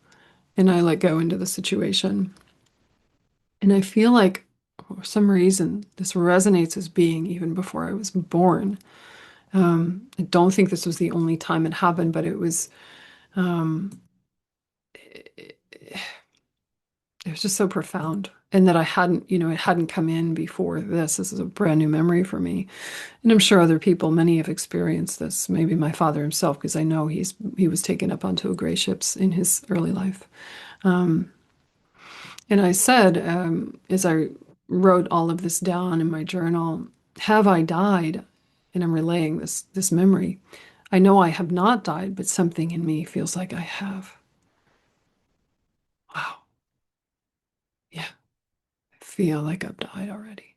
and I let go into the situation. And I feel like for some reason this resonates as being even before I was born. I don't think this was the only time it happened, but it was um, it was just so profound. And that I hadn't, it hadn't come in before this. This is a brand new memory for me. And I'm sure other people, many have experienced this. Maybe my father himself, because I know he was taken up onto gray ships in his early life. Um, and I said, as I wrote all of this down in my journal, have I died? And I'm relaying this memory. I know I have not died, but something in me feels like I have. Wow. Yeah, I feel like I've died already.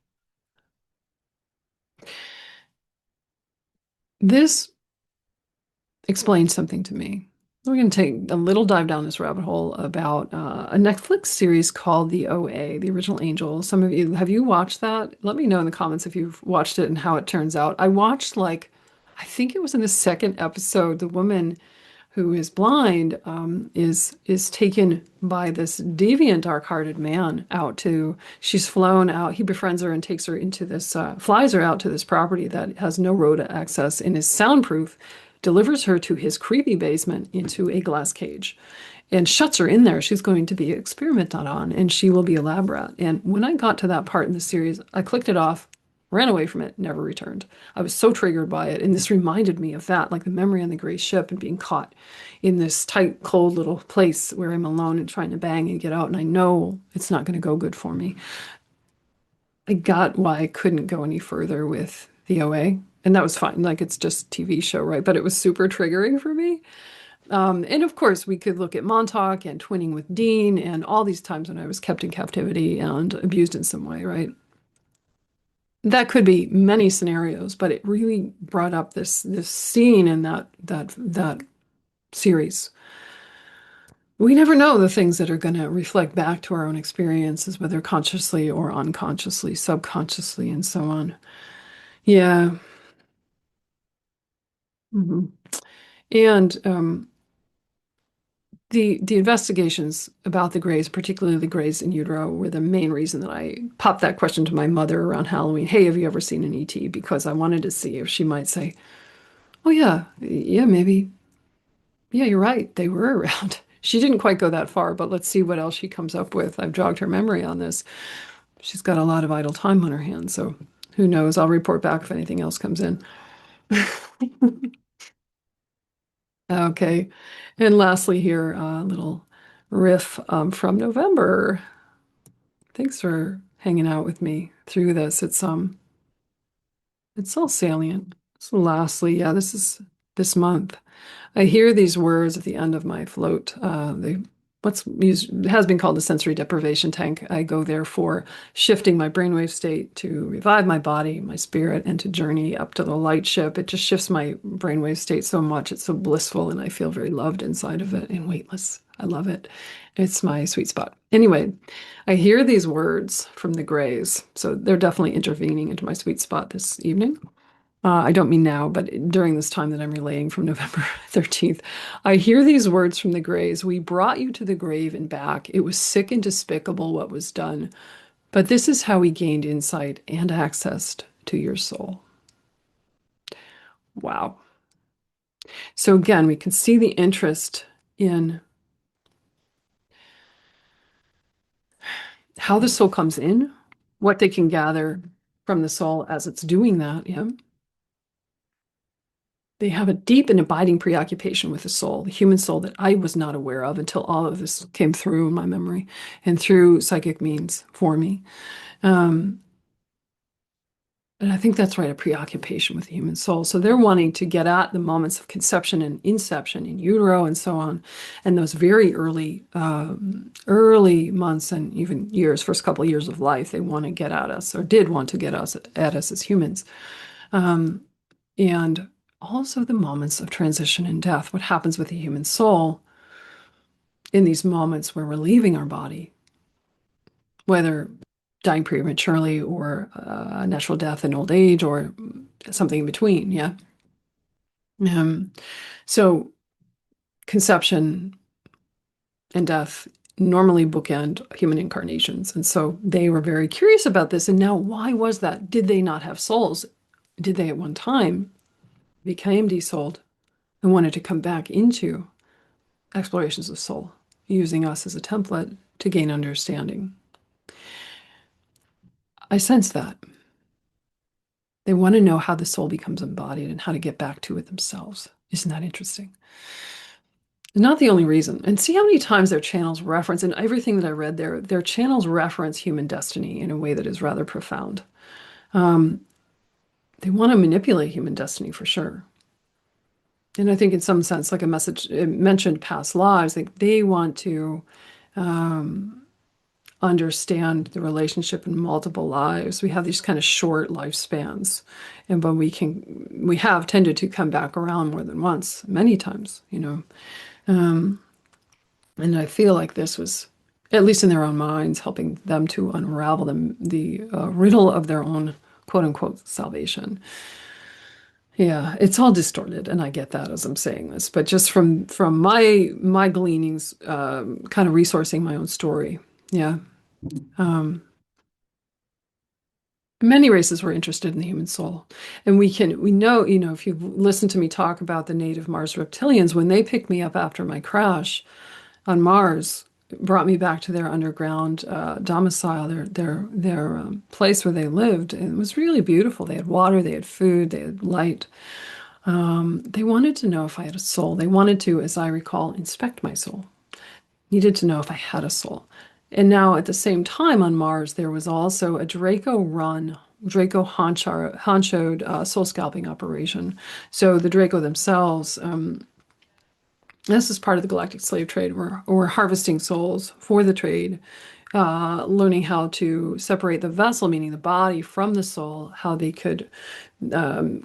This explains something to me. We're going to take a little dive down this rabbit hole about a Netflix series called The OA, The Original Angel. Some of you, have you watched that? Let me know in the comments if you've watched it and how it turns out. I watched I think it was in the second episode, the woman who is blind is taken by this deviant, dark-hearted man out to, she's flown out, he befriends her and takes her into this, flies her out to this property that has no road access and is soundproof, delivers her to his creepy basement into a glass cage and shuts her in there. She's going to be experimented on and she will be a lab rat. And when I got to that part in the series, I clicked it off, ran away from it, never returned. I was so triggered by it. And this reminded me of that, like the memory on the gray ship and being caught in this tight, cold little place where I'm alone and trying to bang and get out. And I know it's not going to go good for me. I got why I couldn't go any further with the OA. And that was fine. Like it's just a TV show, right? But it was super triggering for me. And of course, we could look at Montauk and twinning with Dean and all these times when I was kept in captivity and abused in some way, right? That could be many scenarios, but it really brought up this scene in that series. We never know the things that are going to reflect back to our own experiences, whether consciously or unconsciously, subconsciously, and so on. Yeah. Mhm. And the investigations about the Greys, particularly the Greys in Utero, were the main reason that I popped that question to my mother around Halloween. Hey, have you ever seen an ET? Because I wanted to see if she might say, "Oh yeah, yeah, maybe. Yeah, you're right. They were around." She didn't quite go that far, but let's see what else she comes up with. I've jogged her memory on this. She's got a lot of idle time on her hands, so who knows? I'll report back if anything else comes in. Okay. And lastly here, a little riff from November. Thanks for hanging out with me through this. It's all salient. So lastly, yeah, this is this month. I hear these words at the end of my float. What's used has been called the sensory deprivation tank. I go there for shifting my brainwave state to revive my body, my spirit, and to journey up to the light ship. It just shifts my brainwave state so much. It's so blissful, and I feel very loved inside of it and weightless. I love it. It's my sweet spot. Anyway, I hear these words from the Greys, so they're definitely intervening into my sweet spot this evening. I don't mean now, but during this time that I'm relaying from November 13th, I hear these words from the Greys. We brought you to the grave and back. It was sick and despicable what was done, but this is how we gained insight and access to your soul. Wow. So again, we can see the interest in how the soul comes in, what they can gather from the soul as it's doing that. Yeah. They have a deep and abiding preoccupation with the soul, the human soul that I was not aware of until all of this came through in my memory and through psychic means for me. Um, and I think that's right, a preoccupation with the human soul. So they're wanting to get at the moments of conception and inception in utero and so on, and those very early months and even years, first couple of years of life, they want to get at us or did want to get us at us as humans. And also the moments of transition and death, what happens with the human soul in these moments where we're leaving our body, whether dying prematurely or natural death in old age or something in between. Yeah. Um, so conception and death normally bookend human incarnations. And so they were very curious about this. And now, why was that? Did they not have souls? Did they at one time became desouled and wanted to come back into explorations of soul, using us as a template to gain understanding? I sense that. They want to know how the soul becomes embodied and how to get back to it themselves. Isn't that interesting? Not the only reason. And see how many times their channels reference, in everything that I read there, their channels reference human destiny in a way that is rather profound. Um, they want to manipulate human destiny for sure. And I think in some sense, like a message, it mentioned past lives, like they want to understand the relationship in multiple lives. We have these kind of short lifespans. And but we have tended to come back around more than once, many times, you know. And I feel like this was, at least in their own minds, helping them to unravel the riddle of their own quote unquote salvation. Yeah, it's all distorted, and I get that as I'm saying this, but just from my gleanings, kind of resourcing my own story. Yeah. Um, Many races were interested in the human soul. And we know, if you listen to me talk about the native Mars reptilians, when they picked me up after my crash on Mars, brought me back to their underground domicile, their place where they lived. And it was really beautiful. They had water, they had food, they had light. They wanted to know if I had a soul. They wanted to, as I recall, inspect my soul. Needed to know if I had a soul. And now at the same time on Mars, there was also a Draco honchoed soul scalping operation. So the Draco themselves, this is part of the galactic slave trade. We're harvesting souls for the trade, learning how to separate the vessel, meaning the body, from the soul, how they could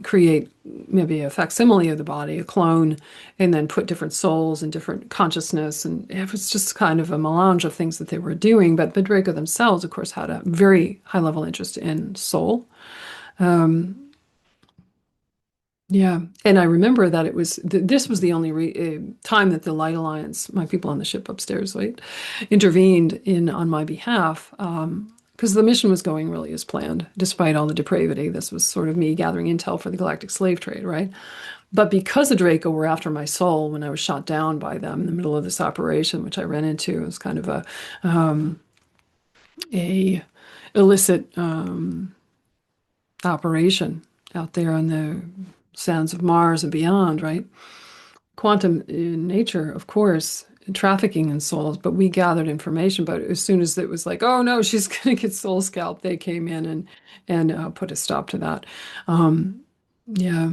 create maybe a facsimile of the body, a clone, and then put different souls and different consciousness. And it was just kind of a melange of things that they were doing. But the Draco themselves, of course, had a very high level interest in soul. Yeah, and I remember that this was the only time that the Light Alliance, my people on the ship upstairs, right, intervened in on my behalf, because the mission was going really as planned, despite all the depravity. This was sort of me gathering intel for the galactic slave trade, right? But because the Draco were after my soul when I was shot down by them in the middle of this operation, which I ran into, it was kind of a illicit operation out there on the sands of Mars and beyond, right? Quantum in nature, of course, trafficking in souls, but we gathered information. But as soon as it was like, oh no, she's going to get soul scalped, they came in and put a stop to that. Yeah.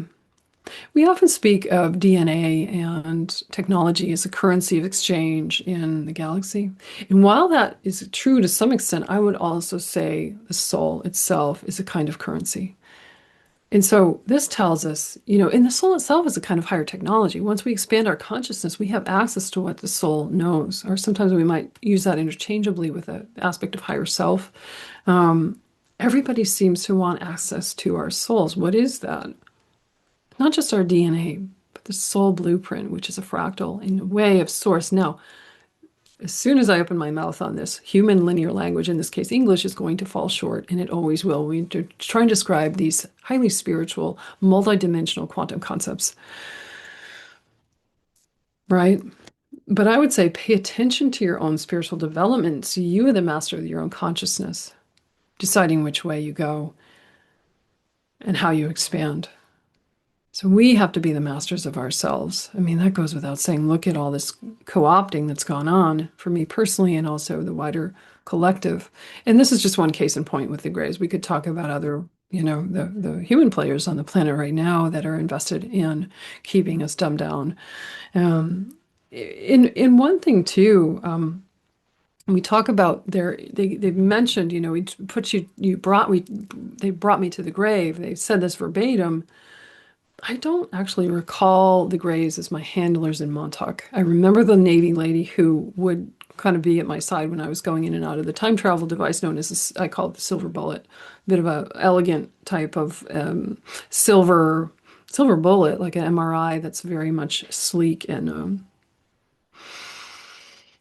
We often speak of DNA and technology as a currency of exchange in the galaxy. And while that is true to some extent, I would also say the soul itself is a kind of currency. And so this tells us, and the soul itself is a kind of higher technology. Once we expand our consciousness, we have access to what the soul knows, or sometimes we might use that interchangeably with an aspect of higher self. Everybody seems to want access to our souls. What is that? Not just our DNA, but the soul blueprint, which is a fractal in a way of source. Now, as soon as I open my mouth on this, human linear language, in this case English, is going to fall short, and it always will. We try and describe these highly spiritual, multidimensional quantum concepts, right? But I would say pay attention to your own spiritual development so you are the master of your own consciousness, deciding which way you go and how you expand. So we have to be the masters of ourselves. I mean, that goes without saying. Look at all this co-opting that's gone on for me personally and also the wider collective. And this is just one case in point with the Greys. We could talk about other, the human players on the planet right now that are invested in keeping us dumbed down. In one thing too, we talk about they've mentioned, we put they brought me to the grave. They said this verbatim. I don't actually recall the Greys as my handlers in Montauk. I remember the Navy lady who would kind of be at my side when I was going in and out of the time travel device known as, I call it the silver bullet, a bit of a elegant type of silver bullet, like an MRI that's very much sleek and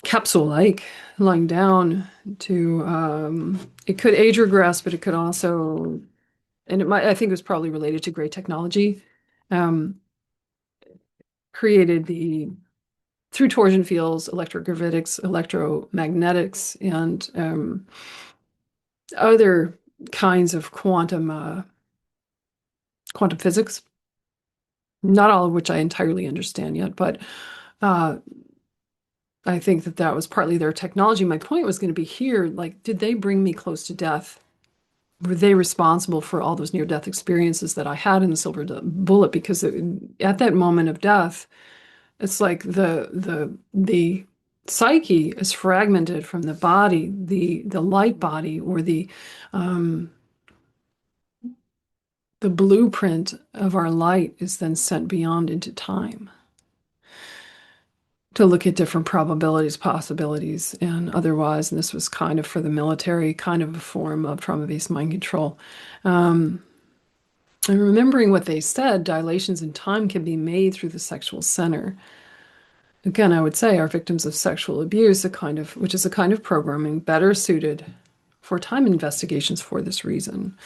capsule-like, lying down to, it could age regress, but it could also, and I think it was probably related to Grey technology. Created through torsion fields, electrogravitics, electromagnetics, and other kinds of quantum physics, not all of which I entirely understand yet, but I think that was partly their technology. My point was going to be here, like, did they bring me close to death? Were they responsible for all those near-death experiences that I had in the silver bullet? Because at that moment of death, it's like the psyche is fragmented from the body, the light body, or the blueprint of our light is then sent beyond into time to look at different probabilities, possibilities, and otherwise. And this was kind of for the military, kind of a form of trauma-based mind control. And remembering what they said, dilations in time can be made through the sexual center. Again, I would say are victims of sexual abuse, which is a kind of programming better suited for time investigations for this reason.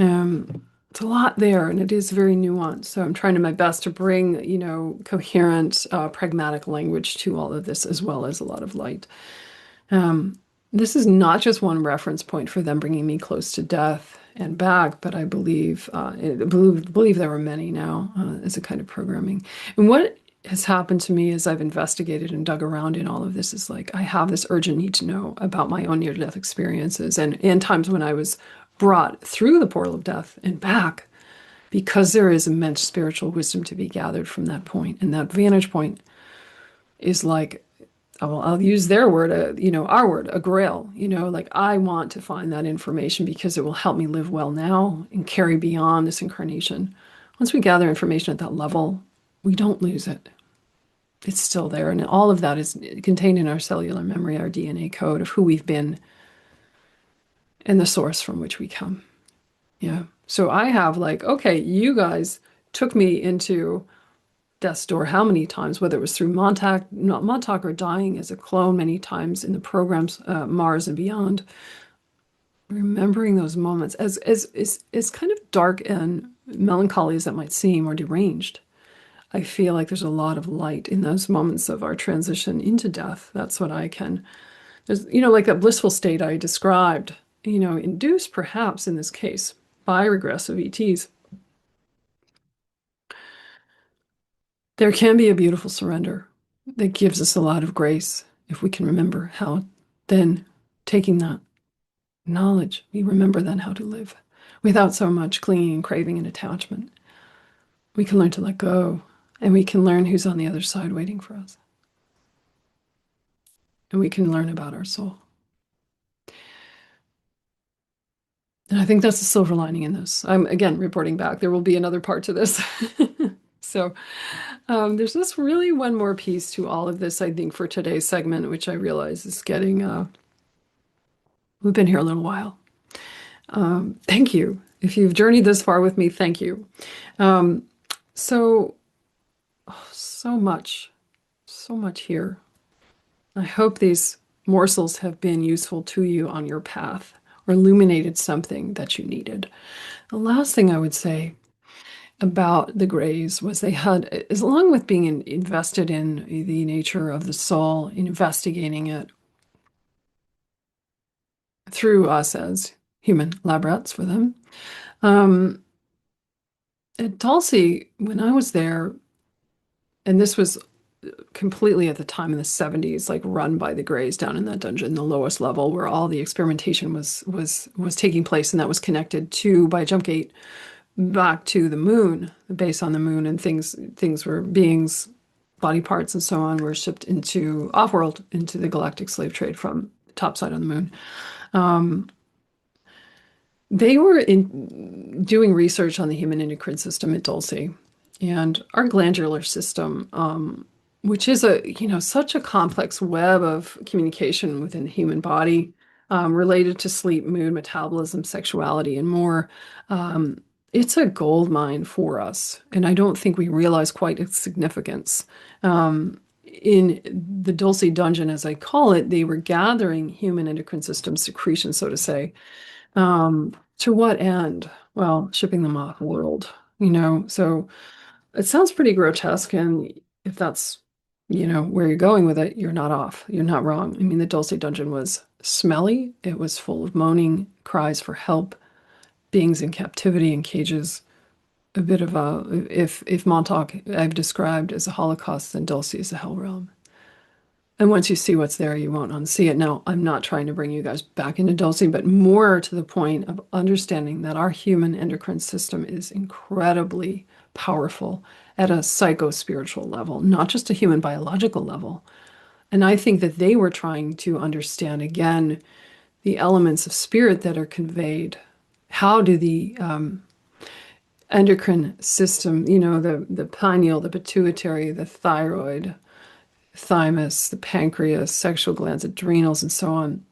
It's a lot there, and it is very nuanced. So I'm trying to my best to bring, coherent, pragmatic language to all of this, as well as a lot of light. Um, this is not just one reference point for them bringing me close to death and back, but I believe there were many now as a kind of programming. And what has happened to me as I've investigated and dug around in all of this is like I have this urgent need to know about my own near-death experiences and times when I was brought through the portal of death and back, because there is immense spiritual wisdom to be gathered from that point. And that vantage point is like, I'll use their word, our word, a grail. Like I want to find that information because it will help me live well now and carry beyond this incarnation. Once we gather information at that level, we don't lose it. It's still there. And all of that is contained in our cellular memory, our DNA code of who we've been and the source from which we come. Yeah. So I have like, okay, you guys took me into death's door how many times, whether it was through Montauk or dying as a clone many times in the programs, Mars and beyond. Remembering those moments as kind of dark and melancholy as that might seem, or deranged. I feel like there's a lot of light in those moments of our transition into death. That's what I can, there's, like that blissful state I described, induced perhaps in this case by regressive ETs. There can be a beautiful surrender that gives us a lot of grace if we can remember how, then taking that knowledge, we remember then how to live without so much clinging, craving, and attachment. We can learn to let go, and we can learn who's on the other side waiting for us. And we can learn about our soul. And I think that's the silver lining in this. I'm, again, reporting back. There will be another part to this. So there's just really one more piece to all of this, I think, for today's segment, which I realize is getting, we've been here a little while. Thank you. If you've journeyed this far with me, thank you. So much here. I hope these morsels have been useful to you on your path or illuminated something that you needed. The last thing I would say about the Greys was they had, as along with being invested in the nature of the soul, in investigating it through us as human lab rats for them. At Dulce, when I was there, and this was completely at the time in the 70s, like run by the Greys down in that dungeon, the lowest level where all the experimentation was taking place, and that was connected to by a jump gate back to the moon, the base on the moon, and things were beings, body parts and so on were shipped into off-world, into the galactic slave trade from the top side on the moon. They were doing research on the human endocrine system at Dulce and our glandular system, which is such a complex web of communication within the human body, related to sleep, mood, metabolism, sexuality, and more. It's a gold mine for us, and I don't think we realize quite its significance. In the Dulce dungeon, as I call it, they were gathering human endocrine system secretion, so to say. To what end? Well, shipping them off world, so it sounds pretty grotesque. And if that's, where you're going with it, you're not off. You're not wrong. I mean, the Dulce dungeon was smelly. It was full of moaning, cries for help, beings in captivity in cages. A bit of if Montauk I've described as a Holocaust, then Dulce is a hell realm. And once you see what's there, you won't unsee it. Now, I'm not trying to bring you guys back into Dulce, but more to the point of understanding that our human endocrine system is incredibly powerful at a psycho-spiritual level, not just a human biological level. And I think that they were trying to understand, again, the elements of spirit that are conveyed. How do the endocrine system, the pineal, the pituitary, the thyroid, thymus, the pancreas, sexual glands, adrenals, and so on.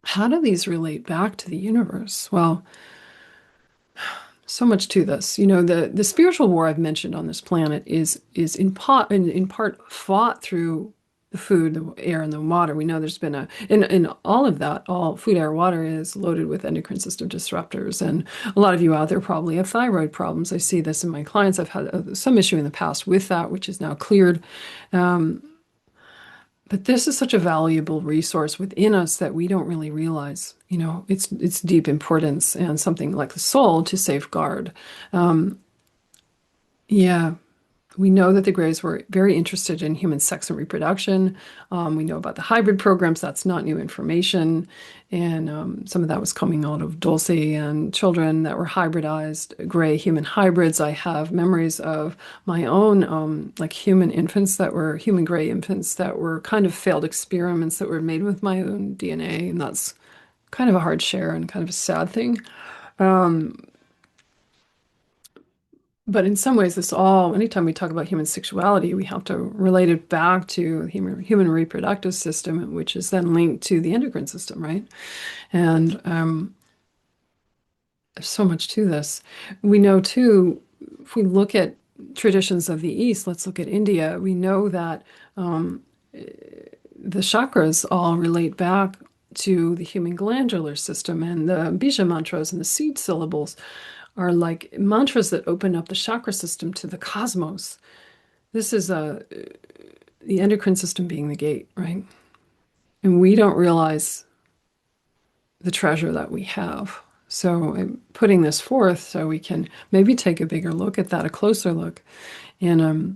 How do these relate back to the universe? Well, so much to this. The spiritual war I've mentioned on this planet is in part fought through the food, the air, and the water. We know there's been in all of that, all food, air, water is loaded with endocrine system disruptors. And a lot of you out there probably have thyroid problems. I see this in my clients. I've had some issue in the past with that, which is now cleared. Um, but this is such a valuable resource within us that we don't really realize. It's deep importance and something like the soul to safeguard. Um, yeah, we know that the Greys were very interested in human sex and reproduction. We know about the hybrid programs. That's not new information. And some of that was coming out of Dulce and children that were hybridized, Grey human hybrids. I have memories of my own, like human infants that were human Grey infants that were kind of failed experiments that were made with my own DNA. And that's kind of a hard share and kind of a sad thing. Um, But in some ways, anytime we talk about human sexuality, we have to relate it back to the human reproductive system, which is then linked to the endocrine system, right? And there's so much to this. We know too, if we look at traditions of the East, let's look at India, we know that the chakras all relate back to the human glandular system, and the bija mantras and the seed syllables are like mantras that open up the chakra system to the cosmos. This is the endocrine system being the gate, right? And we don't realize the treasure that we have. So I'm putting this forth so we can maybe take a bigger look at that, a closer look. And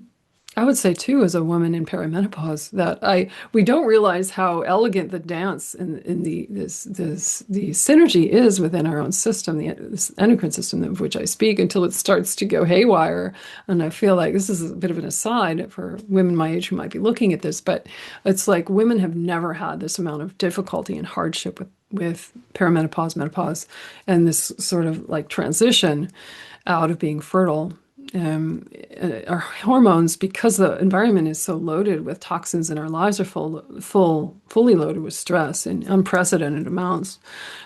I would say too, as a woman in perimenopause, that we don't realize how elegant the dance and the synergy is within our own system, this endocrine system of which I speak, until it starts to go haywire. And I feel like this is a bit of an aside for women my age who might be looking at this, but it's like women have never had this amount of difficulty and hardship with perimenopause, menopause, and this sort of like transition out of being fertile. Our hormones, because the environment is so loaded with toxins and our lives are fully loaded with stress in unprecedented amounts,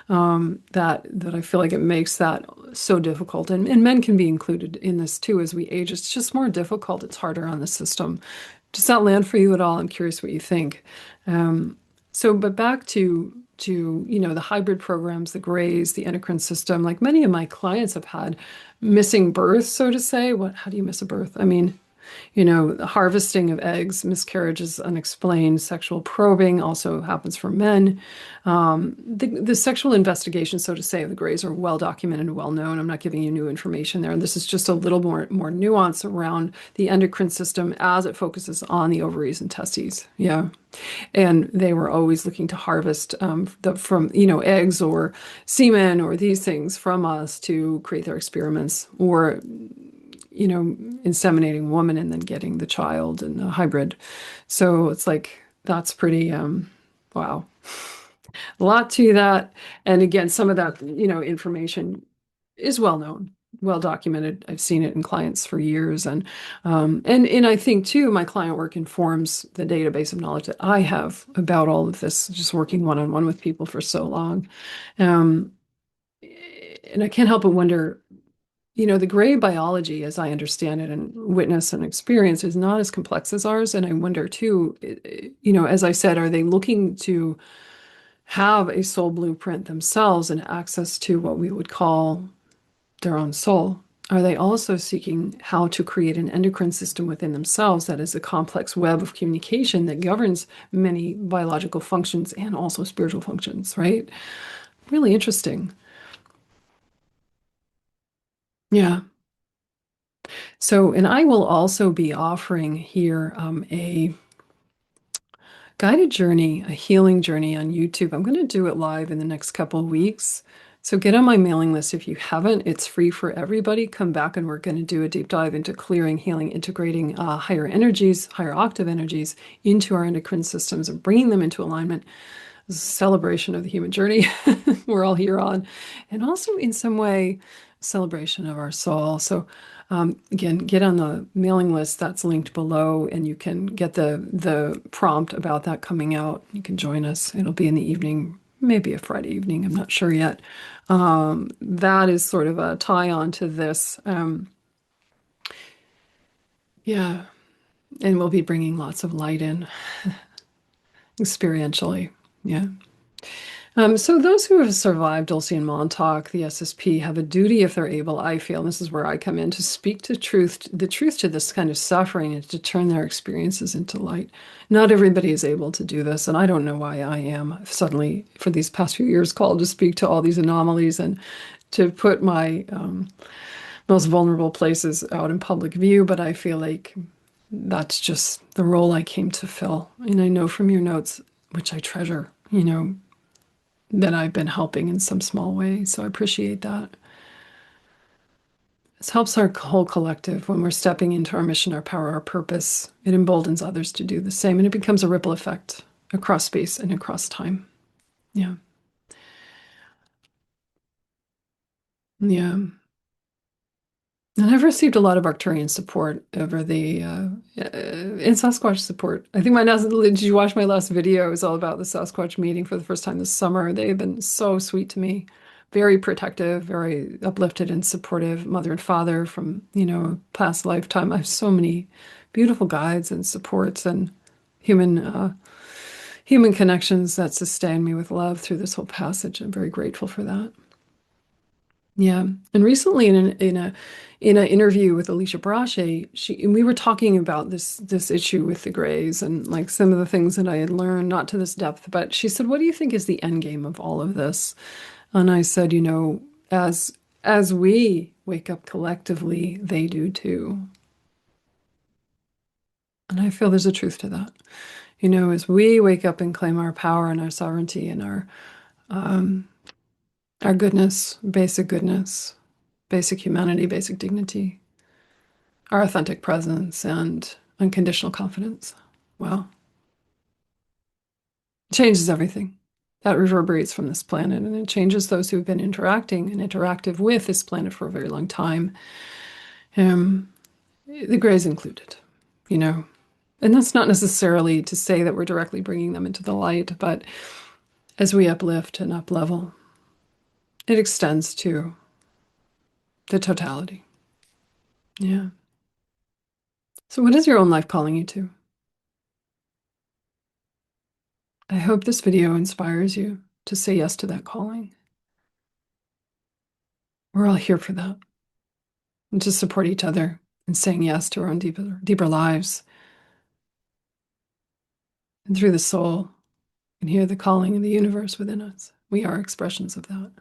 that I feel like it makes that so difficult. And men can be included in this too as we age. It's just more difficult. It's harder on the system. Does that land for you at all? I'm curious what you think. But back to the hybrid programs, the Greys, the endocrine system. Like many of my clients have had missing births, so to say. How do you miss a birth? I mean, the harvesting of eggs, miscarriages, unexplained, sexual probing also happens for men. The sexual investigation, so to say, of the Greys are well documented and well known. I'm not giving you new information there. And this is just a little more nuance around the endocrine system as it focuses on the ovaries and testes. Yeah. And they were always looking to harvest from eggs or semen or these things from us to create their experiments, or inseminating woman and then getting the child and the hybrid. So it's like, that's pretty, wow. A lot to that. And again, some of that, information is well known, well documented. I've seen it in clients for years. And I think too, my client work informs the database of knowledge that I have about all of this, just working one-on-one with people for so long. And I can't help but wonder, the Grey biology, as I understand it and witness and experience, is not as complex as ours. And I wonder too, as I said, are they looking to have a soul blueprint themselves and access to what we would call their own soul? Are they also seeking how to create an endocrine system within themselves that is a complex web of communication that governs many biological functions and also spiritual functions, right? Really interesting. Yeah. So, and I will also be offering here a guided journey, a healing journey on YouTube. I'm going to do it live in the next couple of weeks. So get on my mailing list if you haven't. It's free for everybody. Come back and we're going to do a deep dive into clearing, healing, integrating higher energies, higher octave energies into our endocrine systems and bringing them into alignment. This is a celebration of the human journey we're all here on, and also in some way, celebration of our soul. So again, get on the mailing list that's linked below, and you can get the prompt about that coming out. You can join us. It'll be in the evening, maybe a Friday evening. I'm not sure yet. That is sort of a tie-on to this. Yeah, and we'll be bringing lots of light in. experientially. Yeah. So those who have survived Dulce and Montauk, the SSP, have a duty, if they're able, I feel, and this is where I come in, to speak to truth, the truth to this kind of suffering and to turn their experiences into light. Not everybody is able to do this, and I don't know why I am suddenly, for these past few years, called to speak to all these anomalies and to put my most vulnerable places out in public view, but I feel like that's just the role I came to fill. And I know from your notes, which I treasure, that I've been helping in some small way. So I appreciate that. This helps our whole collective when we're stepping into our mission, our power, our purpose. It emboldens others to do the same, and it becomes a ripple effect across space and across time. Yeah. Yeah. And I've received a lot of Arcturian support over in Sasquatch support. I think did you watch my last video? It was all about the Sasquatch meeting for the first time this summer. They have been so sweet to me, very protective, very uplifted and supportive, mother and father from, past lifetime. I have so many beautiful guides and supports and human connections that sustain me with love through this whole passage. I'm very grateful for that. Yeah, and recently in an interview with Alicia Brache, we were talking about this issue with the Greys and like some of the things that I had learned, not to this depth, but she said, "What do you think is the end game of all of this?" And I said, as we wake up collectively, they do too. And I feel there's a truth to that. As we wake up and claim our power and our sovereignty and our goodness, basic humanity, basic dignity, our authentic presence, and unconditional confidence. Well, it changes everything. That reverberates from this planet, and it changes those who've been interacting and interactive with this planet for a very long time. The Greys included, you know. And that's not necessarily to say that we're directly bringing them into the light, but as we uplift and uplevel, it extends to the totality. Yeah. So what is your own life calling you to? I hope this video inspires you to say yes to that calling. We're all here for that. And to support each other in saying yes to our own deeper lives. And through the soul, and hear the calling in the universe within us. We are expressions of that.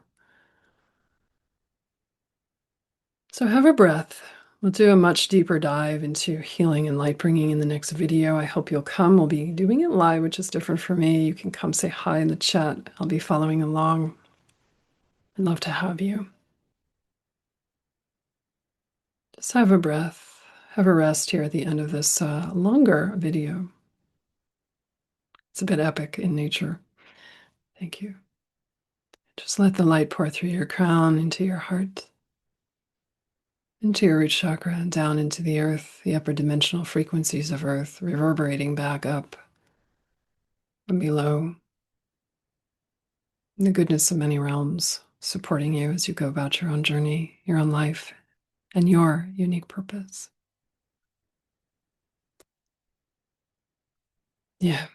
So have a breath. We'll do a much deeper dive into healing and light bringing in the next video. I hope you'll come. We'll be doing it live, which is different for me. You can come say hi in the chat. I'll be following along. I'd love to have you. Just have a breath. Have a rest here at the end of this longer video. It's a bit epic in nature. Thank you. Just let the light pour through your crown into your heart, into your root chakra, and down into the earth, the upper dimensional frequencies of earth, reverberating back up and below. The goodness of many realms supporting you as you go about your own journey, your own life, and your unique purpose. Yeah.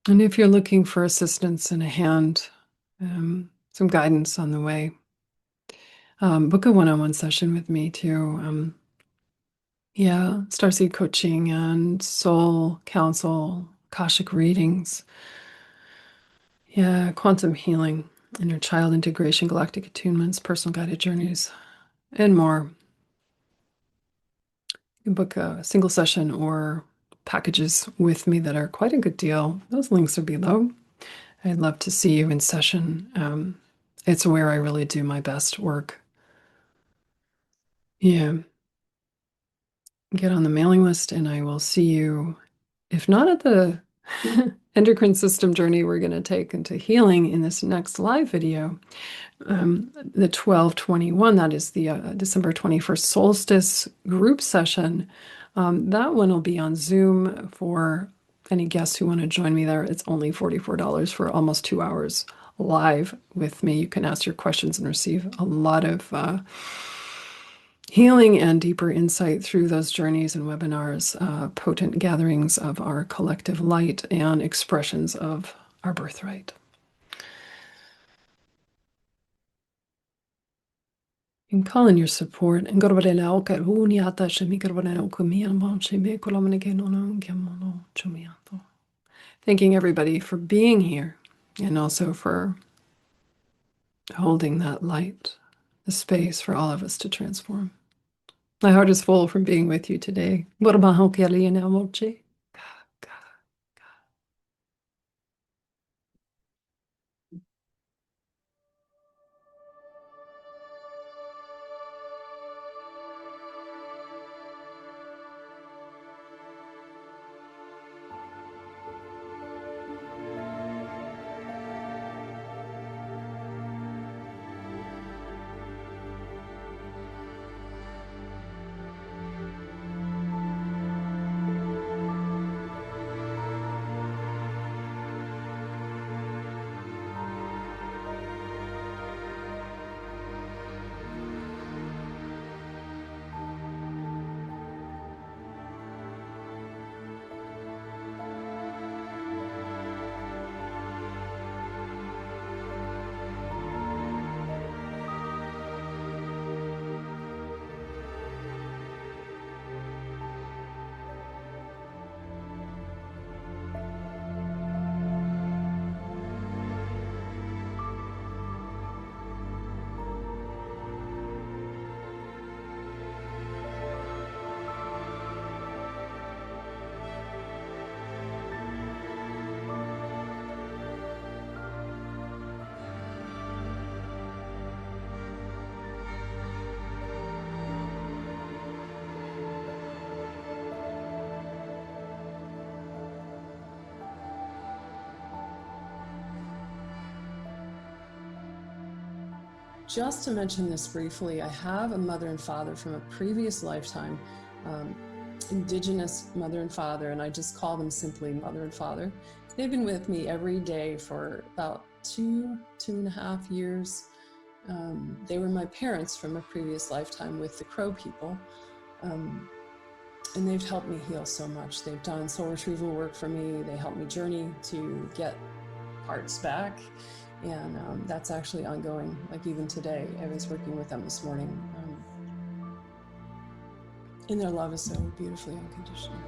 And if you're looking for assistance and a hand, some guidance on the way, book a one-on-one session with me too. Yeah, Starseed coaching and soul counsel, Akashic readings. Yeah, quantum healing, inner child integration, galactic attunements, personal guided journeys, and more. You can book a single session or packages with me that are quite a good deal. Those links are below. I'd love to see you in session. It's where I really do my best work. Yeah. Get on the mailing list and I will see you, if not at the endocrine system journey we're going to take into healing in this next live video, the 12/21, that is the December 21st solstice group session. That one will be on Zoom for any guests who want to join me there. It's only $44 for almost 2 hours live with me. You can ask your questions and receive a lot of healing and deeper insight through those journeys and webinars, potent gatherings of our collective light and expressions of our birthright. And call in your support. Thanking everybody for being here and also for holding that light, the space for all of us to transform. My heart is full from being with you today. Just to mention this briefly, I have a mother and father from a previous lifetime, Indigenous mother and father, and I just call them simply mother and father. They've been with me every day for about 2.5 years. They were my parents from a previous lifetime with the Crow people, and they've helped me heal so much. They've done soul retrieval work for me. They helped me journey to get parts back. And that's actually ongoing. Like even today, I was working with them this morning. And their love is so beautifully unconditional.